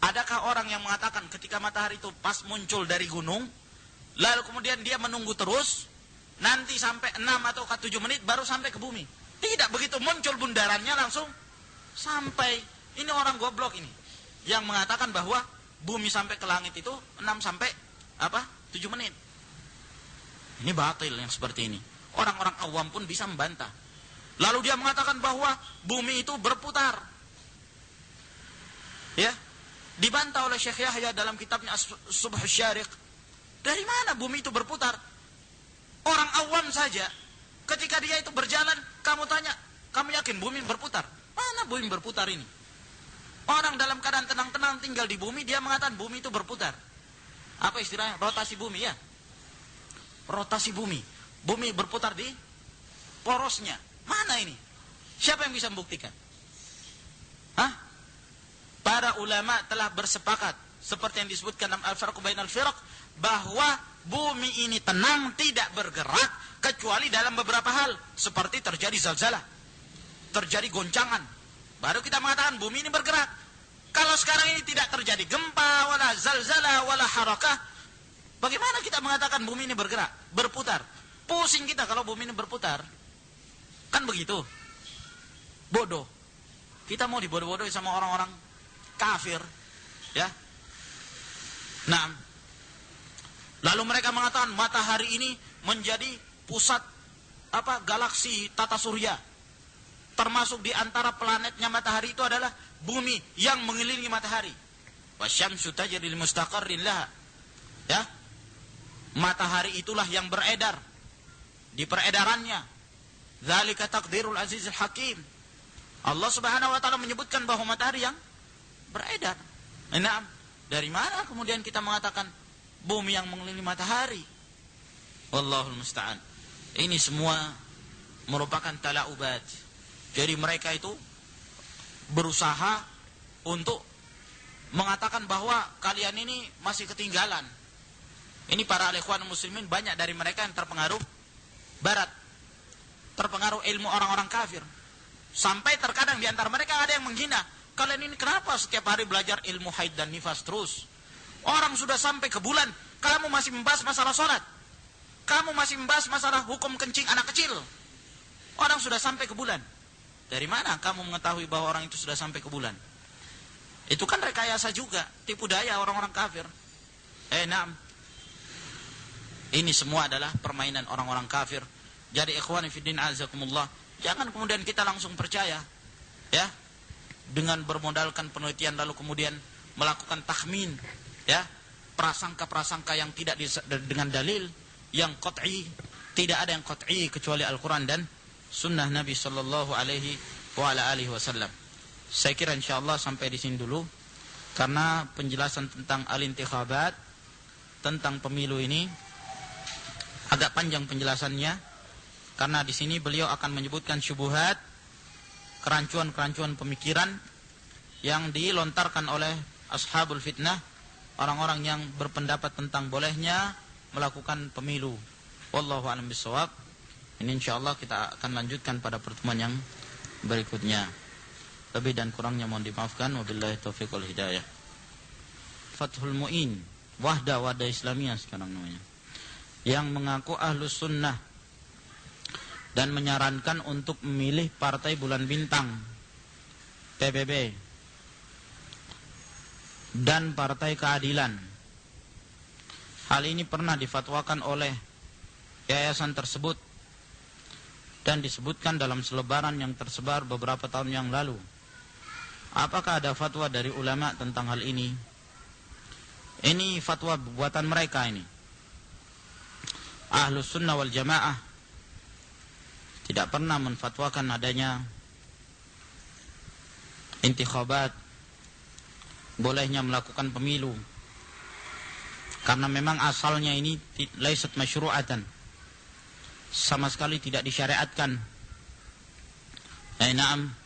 Adakah orang yang mengatakan ketika matahari itu pas muncul dari gunung, lalu kemudian dia menunggu terus, nanti sampai 6 atau 7 menit baru sampai ke bumi? Tidak, begitu muncul bundarannya langsung sampai. Ini orang goblok ini, yang mengatakan bahwa bumi sampai ke langit itu 6 sampai 7 menit. Ini batil yang seperti ini. Orang-orang awam pun bisa membantah. Lalu dia mengatakan bahwa bumi itu berputar. Ya, dibantah oleh Syekh Yahya dalam kitabnya As-Subh Syariq. Dari mana bumi itu berputar? Orang awam saja, ketika dia itu berjalan, kamu tanya, kamu yakin bumi berputar? Mana bumi berputar ini? Orang dalam keadaan tenang-tenang tinggal di bumi, dia mengatakan bumi itu berputar. Apa istilahnya? Rotasi bumi, ya. Rotasi bumi. Bumi berputar di porosnya. Mana ini? Siapa yang bisa membuktikan? Hah? Para ulama telah bersepakat, seperti yang disebutkan dalam Al-Farq Bainal Firaq, bahwa bumi ini tenang, tidak bergerak, kecuali dalam beberapa hal. Seperti terjadi zalzalah, terjadi goncangan, baru kita mengatakan bumi ini bergerak. Kalau sekarang ini tidak terjadi gempa, wala zalzalah, wala harakah, bagaimana kita mengatakan bumi ini bergerak, berputar? Pusing kita kalau bumi ini berputar. Kan begitu. Bodoh. Kita mau dibodoh-bodohi sama orang-orang kafir, ya. Nah, lalu mereka mengatakan matahari ini menjadi pusat galaksi tata surya. termasuk di antara planetnya matahari itu adalah bumi yang mengelilingi matahari. Wasyamsu tajri li mustaqarrin laha. Ya. Matahari itulah yang beredar di peredarannya. Dzalika taqdirul azizil hakim. Allah Subhanahu wa taala menyebutkan bahwa matahari yang beredar. Nah, dari mana kemudian kita mengatakan bumi yang mengelilingi matahari? Wallahul musta'an. Ini semua merupakan talaubat. Jadi mereka itu berusaha untuk mengatakan bahwa kalian ini masih ketinggalan. Ini para ikhwan muslimin, banyak dari mereka yang terpengaruh barat, terpengaruh ilmu orang-orang kafir. Sampai terkadang di antara mereka ada yang menghina, kalian ini kenapa setiap hari belajar ilmu haid dan nifas terus? Orang sudah sampai ke bulan, kamu masih membahas masalah sholat, kamu masih membahas masalah hukum kencing anak kecil. Orang sudah sampai ke bulan. Dari mana kamu mengetahui bahwa orang itu sudah sampai ke bulan? Itu kan rekayasa juga, tipu daya orang-orang kafir. Naam. Ini semua adalah permainan orang-orang kafir. Jadi ikhwani fiddin azakumullah, jangan kemudian kita langsung percaya, ya, dengan bermodalkan penelitian lalu kemudian melakukan tahmin, ya, prasangka-prasangka yang tidak dengan dalil yang qat'i. Tidak ada yang qat'i kecuali Al-Quran dan Sunnah Nabi Sallallahu Alaihi Wasallam. Saya kira insyaallah sampai di sini dulu, karena penjelasan tentang al-intikhabat, tentang pemilu ini agak panjang penjelasannya, karena di sini beliau akan menyebutkan syubhat, kerancuan-kerancuan pemikiran yang dilontarkan oleh ashabul fitnah, orang-orang yang berpendapat tentang bolehnya melakukan pemilu. Wallahu a'lam bishawab. Ini insyaallah kita akan lanjutkan pada pertemuan yang berikutnya. Lebih dan kurangnya mohon dimaafkan. Wabillahi taufiq wal hidayah. Fathul Mu'in, Wahda Islamiyah sekarang namanya, yang mengaku ahlus sunnah dan menyarankan untuk memilih partai bulan bintang PBB dan partai keadilan. Hal ini pernah difatwakan oleh yayasan tersebut dan disebutkan dalam selebaran yang tersebar beberapa tahun yang lalu. Apakah ada fatwa dari ulama tentang hal ini? Ini fatwa buatan mereka ini. Ahlus sunnah wal jamaah tidak pernah menfatwakan adanya intikhabat, bolehnya melakukan pemilu, karena memang asalnya ini laisat masyru'atan, sama sekali tidak disyariatkan. Naam.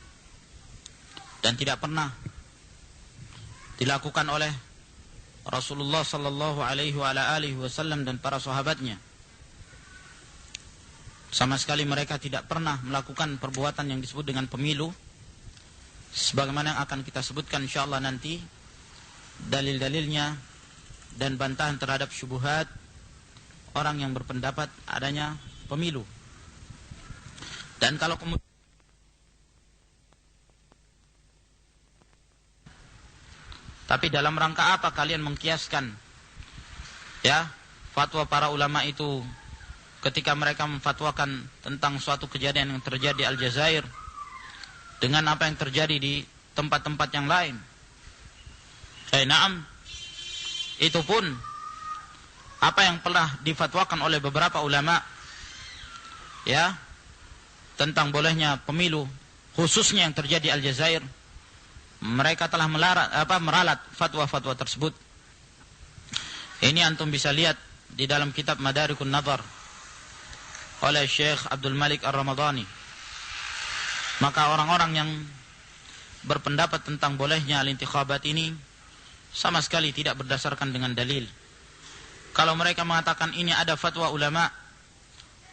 Dan tidak pernah dilakukan oleh Rasulullah sallallahu alaihi wasallam dan para sahabatnya. Sama sekali mereka tidak pernah melakukan perbuatan yang disebut dengan pemilu, sebagaimana yang akan kita sebutkan insyaallah nanti dalil-dalilnya dan bantahan terhadap syubhat orang yang berpendapat adanya pemilu. Dan kalau kemudian tapi dalam rangka apa kalian mengkiaskan, ya, fatwa para ulama itu ketika mereka memfatwakan tentang suatu kejadian yang terjadi di Aljazair dengan apa yang terjadi di tempat-tempat yang lain? Naam. Itu pun apa yang pernah difatwakan oleh beberapa ulama, ya, tentang bolehnya pemilu, khususnya yang terjadi di Aljazair, mereka telah meralat fatwa-fatwa tersebut. Ini antum bisa lihat di dalam kitab Madarikun Nazar oleh Syekh Abdul Malik Ar-Ramadhani. Maka orang-orang yang berpendapat tentang bolehnya al-intikhabat ini sama sekali tidak berdasarkan dengan dalil. Kalau mereka mengatakan ini ada fatwa ulama,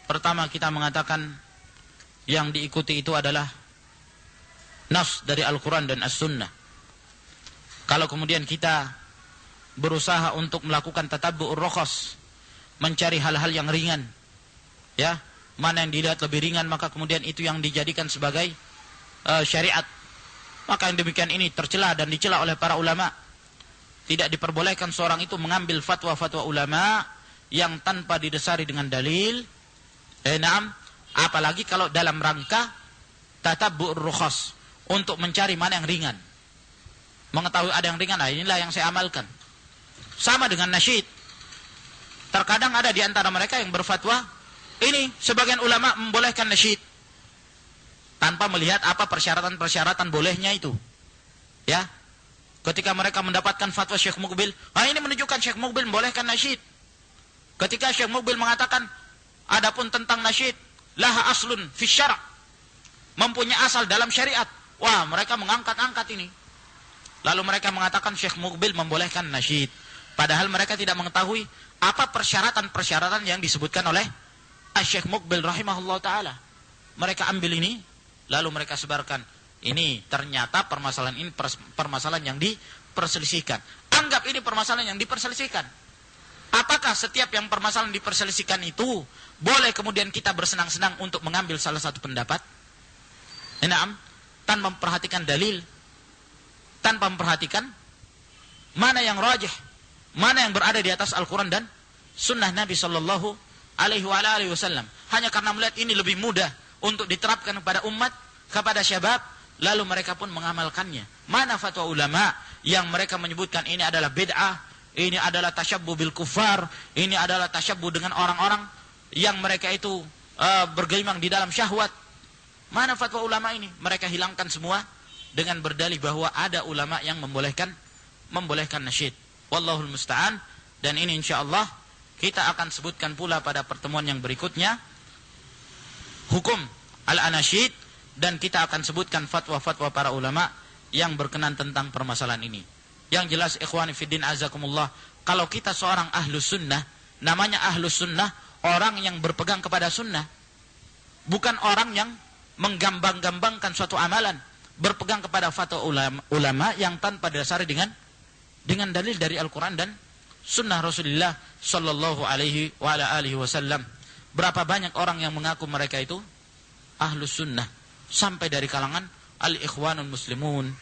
pertama kita mengatakan yang diikuti itu adalah nas dari Al-Quran dan As-Sunnah. Kalau kemudian kita berusaha untuk melakukan tatabbu'ur rukhas, mencari hal-hal yang ringan, ya, mana yang dilihat lebih ringan, maka kemudian itu yang dijadikan sebagai syariat. Maka yang demikian ini tercela dan dicela oleh para ulama. Tidak diperbolehkan seorang itu mengambil fatwa-fatwa ulama yang tanpa didasari dengan dalil. Naam, apalagi kalau dalam rangka tatabbu'ur rukhas, untuk mencari mana yang ringan. Mengetahui ada yang ringan, nah inilah yang saya amalkan. Sama dengan nasyid. Terkadang ada di antara mereka yang berfatwa, ini sebagian ulama membolehkan nasyid tanpa melihat apa persyaratan-persyaratan bolehnya itu. Ya. Ketika mereka mendapatkan fatwa Syekh Muqbil, ini menunjukkan Syekh Muqbil membolehkan nasyid. Ketika Syekh Muqbil mengatakan, adapun tentang nasyid, laha aslun fi syara', mempunyai asal dalam syariat. Wah, mereka mengangkat-angkat ini. Lalu mereka mengatakan Syekh Muqbil membolehkan nasyid. Padahal mereka tidak mengetahui apa persyaratan-persyaratan yang disebutkan oleh Syekh Muqbil rahimahullah ta'ala. Mereka ambil ini, lalu mereka sebarkan. Ini ternyata permasalahan ini permasalahan yang diperselisihkan. Anggap ini permasalahan yang diperselisihkan. Apakah setiap yang permasalahan diperselisihkan itu boleh kemudian kita bersenang-senang untuk mengambil salah satu pendapat? Naam, tanpa memperhatikan dalil, tanpa memperhatikan mana yang rajih, mana yang berada di atas Al-Quran dan Sunnah Nabi Sallallahu Alaihi Wasallam. Hanya karena melihat ini lebih mudah untuk diterapkan kepada umat, kepada syabab, lalu mereka pun mengamalkannya. Mana fatwa ulama yang mereka menyebutkan ini adalah bid'ah, ini adalah tasyabbuh bil kufar, ini adalah tasyabbuh dengan orang-orang yang mereka itu bergelimang di dalam syahwat. Mana fatwa ulama ini? Mereka hilangkan semua dengan berdalih bahwa ada ulama yang membolehkan nasyid. Wallahul musta'an. Dan ini insyaallah kita akan sebutkan pula pada pertemuan yang berikutnya hukum al-anasyid, dan kita akan sebutkan fatwa-fatwa para ulama yang berkenan tentang permasalahan ini. Yang jelas ikhwani fiddin azakumullah, kalau kita seorang ahlus sunnah, namanya ahlus sunnah orang yang berpegang kepada sunnah, bukan orang yang menggambang-gambangkan suatu amalan, berpegang kepada fatwa ulama yang tanpa didasari dengan dalil dari Al-Quran dan sunnah Rasulullah Sallallahu Alaihi Wasallam. Berapa banyak orang yang mengaku mereka itu ahlus sunnah, sampai dari kalangan al-ikhwanul muslimun,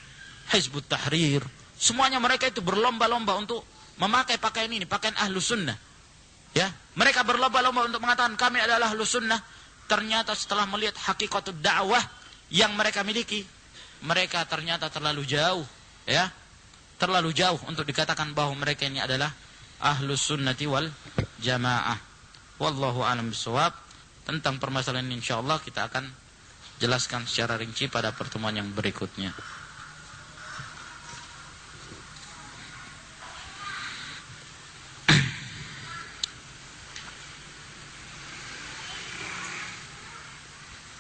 Hizbut Tahrir, semuanya mereka itu berlomba-lomba untuk memakai pakaian ini, pakaian ahlus sunnah. Ya, mereka berlomba-lomba untuk mengatakan kami adalah ahlus sunnah. Ternyata setelah melihat hakikatul dakwah yang mereka miliki, mereka ternyata terlalu jauh, ya, terlalu jauh untuk dikatakan bahwa mereka ini adalah ahlus sunnati wal jamaah. Wallahu a'lam bishawab. Tentang permasalahan ini insyaallah kita akan jelaskan secara rinci pada pertemuan yang berikutnya.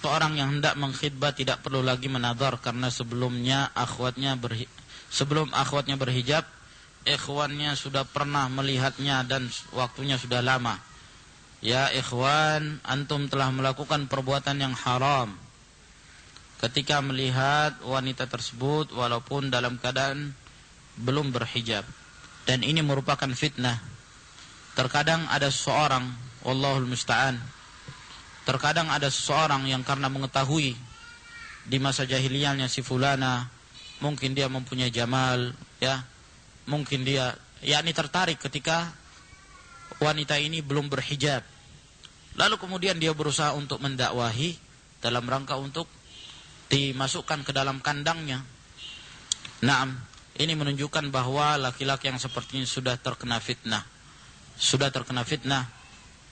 Seorang yang hendak mengkhidbah tidak perlu lagi menadhar karena sebelum akhwatnya berhijab, ikhwannya sudah pernah melihatnya dan waktunya sudah lama. Ya ikhwan, antum telah melakukan perbuatan yang haram ketika melihat wanita tersebut walaupun dalam keadaan belum berhijab, dan ini merupakan fitnah. Terkadang ada seseorang, wallahul musta'an, terkadang ada seseorang yang karena mengetahui di masa jahiliyahnya si fulana, mungkin dia mempunyai jamal, ya, mungkin dia yakni tertarik ketika wanita ini belum berhijab. Lalu kemudian dia berusaha untuk mendakwahi dalam rangka untuk dimasukkan ke dalam kandangnya. Naam, ini menunjukkan bahwa laki-laki yang seperti ini sudah terkena fitnah.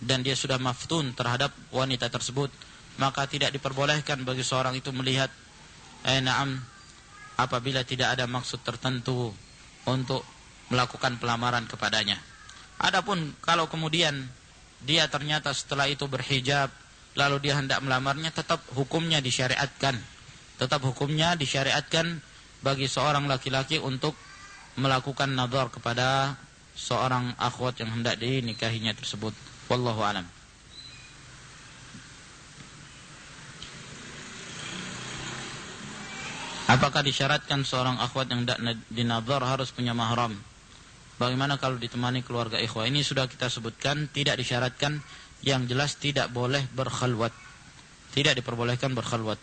Dan dia sudah maftun terhadap wanita tersebut, maka tidak diperbolehkan bagi seorang itu melihat naam apabila tidak ada maksud tertentu untuk melakukan pelamaran kepadanya. Adapun kalau kemudian dia ternyata setelah itu berhijab lalu dia hendak melamarnya, tetap hukumnya disyariatkan bagi seorang laki-laki untuk melakukan nadhar kepada seorang akhwat yang hendak dinikahinya tersebut. Wallahu a'lam. Apakah disyaratkan seorang akhwat yang hendak dinadhar harus punya mahram? Bagaimana kalau ditemani keluarga ikhwah? Ini sudah kita sebutkan, tidak disyaratkan. Yang jelas tidak boleh berkhalwat, tidak diperbolehkan berkhalwat.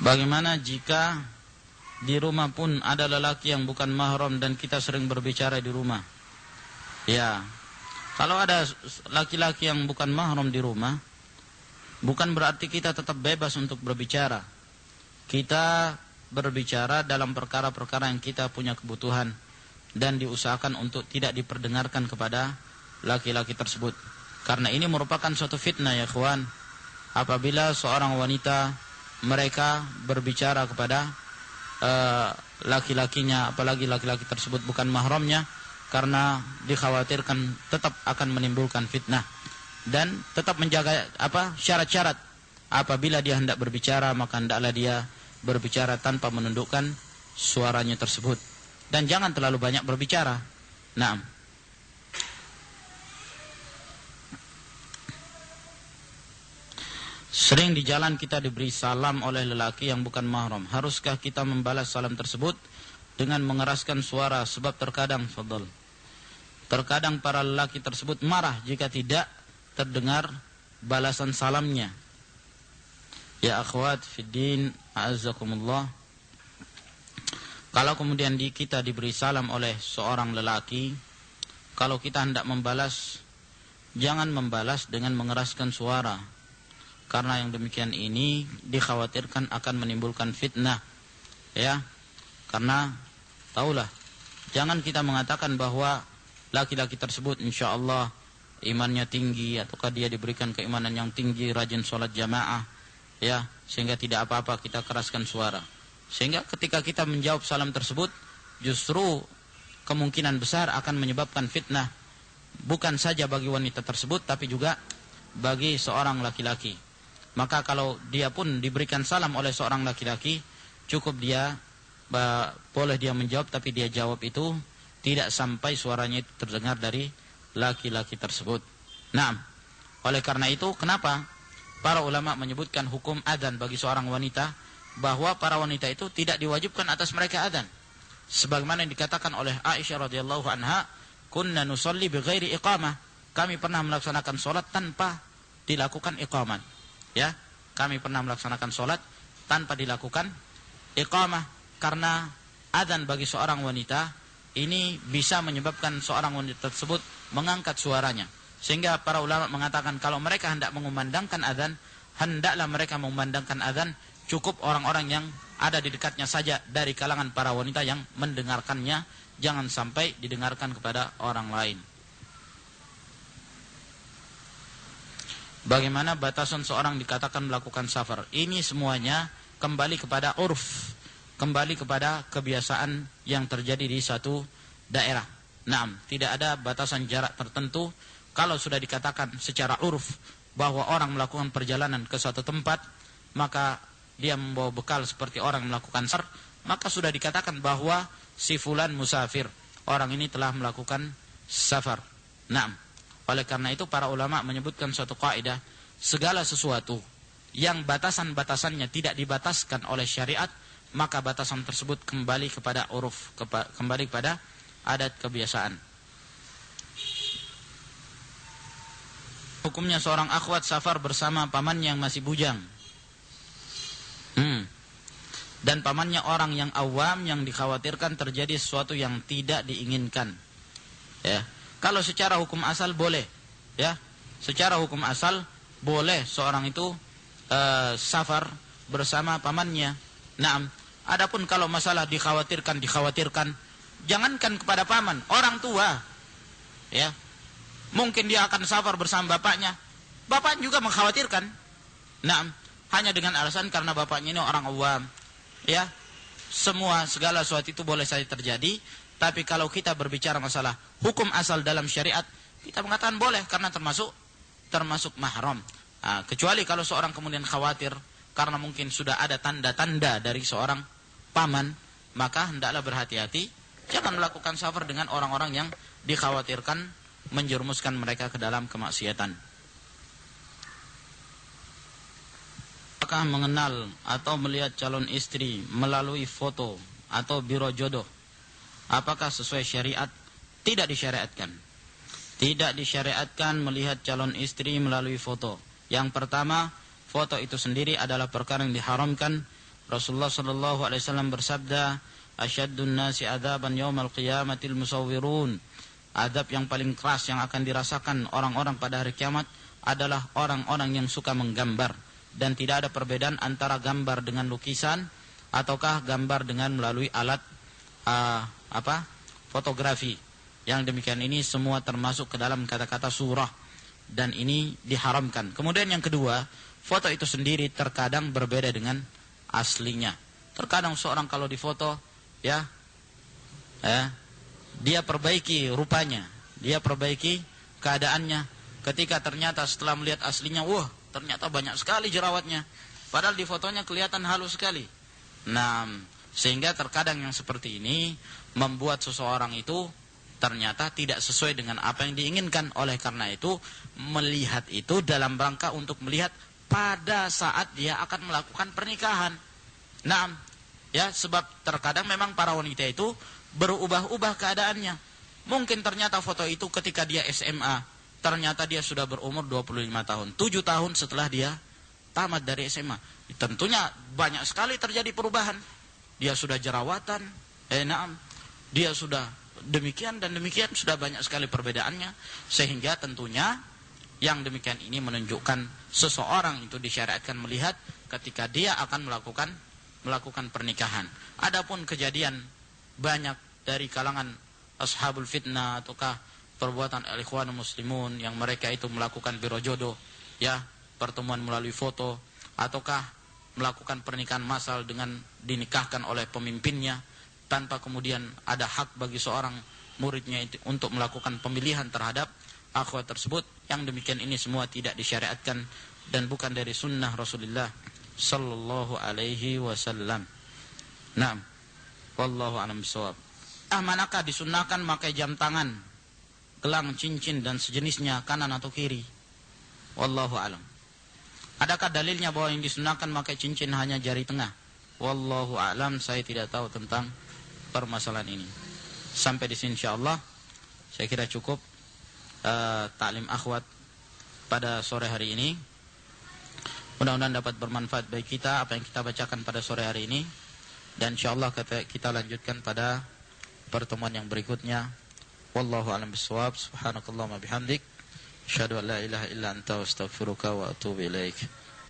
Bagaimana jika di rumah pun ada lelaki yang bukan mahram dan kita sering berbicara di rumah. Ya, kalau ada laki-laki yang bukan mahram di rumah, bukan berarti kita tetap bebas untuk berbicara. Kita berbicara dalam perkara-perkara yang kita punya kebutuhan dan diusahakan untuk tidak diperdengarkan kepada laki-laki tersebut. Karena ini merupakan suatu fitnah ya kawan. Apabila seorang wanita mereka berbicara kepada laki-lakinya, apalagi laki-laki tersebut bukan mahramnya, karena dikhawatirkan tetap akan menimbulkan fitnah. Dan tetap menjaga syarat-syarat. Apabila dia hendak berbicara, maka hendaklah dia berbicara tanpa menundukkan suaranya tersebut. Dan jangan terlalu banyak berbicara. Naam. Sering di jalan kita diberi salam oleh lelaki yang bukan mahram. Haruskah kita membalas salam tersebut dengan mengeraskan suara? Sebab terkadang para lelaki tersebut marah jika tidak terdengar balasan salamnya. Ya akhwat fiddin, a'azzakumullah. Kalau kemudian kita diberi salam oleh seorang lelaki, kalau kita hendak membalas, jangan membalas dengan mengeraskan suara. Karena yang demikian ini dikhawatirkan akan menimbulkan fitnah. Ya. Karena taulah, jangan kita mengatakan bahwa laki-laki tersebut insyaallah imannya tinggi, ataukah dia diberikan keimanan yang tinggi, rajin sholat jamaah, ya, sehingga tidak apa-apa kita keraskan suara. Sehingga ketika kita menjawab salam tersebut, justru kemungkinan besar akan menyebabkan fitnah, bukan saja bagi wanita tersebut, tapi juga bagi seorang laki-laki. Maka kalau dia pun diberikan salam oleh seorang laki-laki, cukup dia boleh dia menjawab, tapi dia jawab itu tidak sampai suaranya itu terdengar dari laki-laki tersebut. Nah, oleh karena itu kenapa para ulama menyebutkan hukum adzan bagi seorang wanita, bahwa para wanita itu tidak diwajibkan atas mereka adzan. Sebagaimana yang dikatakan oleh Aisyah radhiyallahu anha, kunna nusalli bighairi iqamah. Kami pernah melaksanakan salat tanpa dilakukan iqamah. Ya, kami pernah melaksanakan salat tanpa dilakukan iqamah, karena adzan bagi seorang wanita ini bisa menyebabkan seorang wanita tersebut mengangkat suaranya. Sehingga para ulama mengatakan kalau mereka hendak mengumandangkan adzan, hendaklah mereka mengumandangkan adzan cukup orang-orang yang ada di dekatnya saja dari kalangan para wanita yang mendengarkannya, jangan sampai didengarkan kepada orang lain. Bagaimana batasan seorang dikatakan melakukan safar? Ini semuanya kembali kepada urf, kembali kepada kebiasaan yang terjadi di satu daerah. Naam, tidak ada batasan jarak tertentu. Kalau sudah dikatakan secara urf bahwa orang melakukan perjalanan ke suatu tempat, maka dia membawa bekal seperti orang melakukan safar, maka sudah dikatakan bahwa si fulan musafir, orang ini telah melakukan safar. Naam. Oleh karena itu para ulama menyebutkan suatu kaidah, segala sesuatu yang batasan-batasannya tidak dibataskan oleh syariat, maka batasan tersebut kembali kepada uruf, kembali kepada adat kebiasaan. Hukumnya seorang akhwat safar bersama pamannya yang masih bujang. Dan pamannya orang yang awam yang dikhawatirkan terjadi sesuatu yang tidak diinginkan. Ya. Kalau secara hukum asal boleh, ya, secara hukum asal boleh seorang itu safar bersama pamannya. Nah, adapun kalau masalah dikhawatirkan, jangankan kepada paman, orang tua, ya, mungkin dia akan safar bersama bapaknya, bapak juga mengkhawatirkan. Nah, hanya dengan alasan karena bapaknya ini orang awam, ya, segala sesuatu itu boleh saja terjadi. Tapi kalau kita berbicara masalah hukum asal dalam syariat, kita mengatakan boleh karena termasuk mahram. Kecuali kalau seorang kemudian khawatir karena mungkin sudah ada tanda-tanda dari seorang paman, maka hendaklah berhati-hati, jangan melakukan safar dengan orang-orang yang dikhawatirkan menjerumuskan mereka ke dalam kemaksiatan. Apakah mengenal atau melihat calon istri melalui foto atau biro jodoh, apakah sesuai syariat? Tidak disyariatkan. Tidak disyariatkan melihat calon istri melalui foto. Yang pertama, foto itu sendiri adalah perkara yang diharamkan Rasulullah sallallahu alaihi wasallam bersabda, "Asyaddun nasi adzaban yaumal qiyamatil musawwirun." Adab yang paling keras yang akan dirasakan orang-orang pada hari kiamat adalah orang-orang yang suka menggambar, dan tidak ada perbedaan antara gambar dengan lukisan ataukah gambar dengan melalui alat fotografi. Yang demikian ini semua termasuk ke dalam kata-kata surah, dan ini diharamkan. Kemudian yang kedua, foto itu sendiri terkadang berbeda dengan aslinya. Terkadang seorang kalau difoto, dia perbaiki rupanya, dia perbaiki keadaannya. Ketika ternyata setelah melihat aslinya, wah, ternyata banyak sekali jerawatnya. Padahal di fotonya kelihatan halus sekali. Nah, sehingga terkadang yang seperti ini membuat seseorang itu ternyata tidak sesuai dengan apa yang diinginkan. Oleh karena itu, melihat itu dalam rangka untuk melihat pada saat dia akan melakukan pernikahan. Nah, sebab terkadang memang para wanita itu berubah-ubah keadaannya. Mungkin ternyata foto itu ketika dia SMA, ternyata dia sudah berumur 25 tahun, 7 tahun setelah dia tamat dari SMA. Tentunya banyak sekali terjadi perubahan. Dia sudah jerawatan, dia sudah demikian dan demikian, sudah banyak sekali perbedaannya. Sehingga tentunya yang demikian ini menunjukkan seseorang itu disyariatkan melihat ketika dia akan melakukan pernikahan. Adapun kejadian banyak dari kalangan ashabul fitnah ataukah perbuatan al-ikhwanul muslimun yang mereka itu melakukan biro jodoh, pertemuan melalui foto, ataukah melakukan pernikahan massal dengan dinikahkan oleh pemimpinnya tanpa kemudian ada hak bagi seorang muridnya itu untuk melakukan pemilihan terhadap akhwat tersebut. Yang demikian ini semua tidak disyariatkan dan bukan dari sunnah Rasulullah sallallahu alaihi wasallam. Naam. Wallahu a'lam bishawab. Manakah disunnahkan memakai jam tangan, gelang, cincin dan sejenisnya kanan atau kiri? Wallahu a'lam. Adakah dalilnya bahwa yang disunnahkan memakai cincin hanya jari tengah? Wallahu a'lam, saya tidak tahu tentang permasalahan ini. Sampai di sini insyaallah saya kira cukup taklim akhwat pada sore hari ini. Mudah-mudahan dapat bermanfaat bagi kita apa yang kita bacakan pada sore hari ini, dan insyaallah kita lanjutkan pada pertemuan yang berikutnya. Wallahu a'lam bishawab. Subhanakallahumma bihamdik, asyhadu an la ilaha illa anta, astaghfiruka wa atubu ilaik.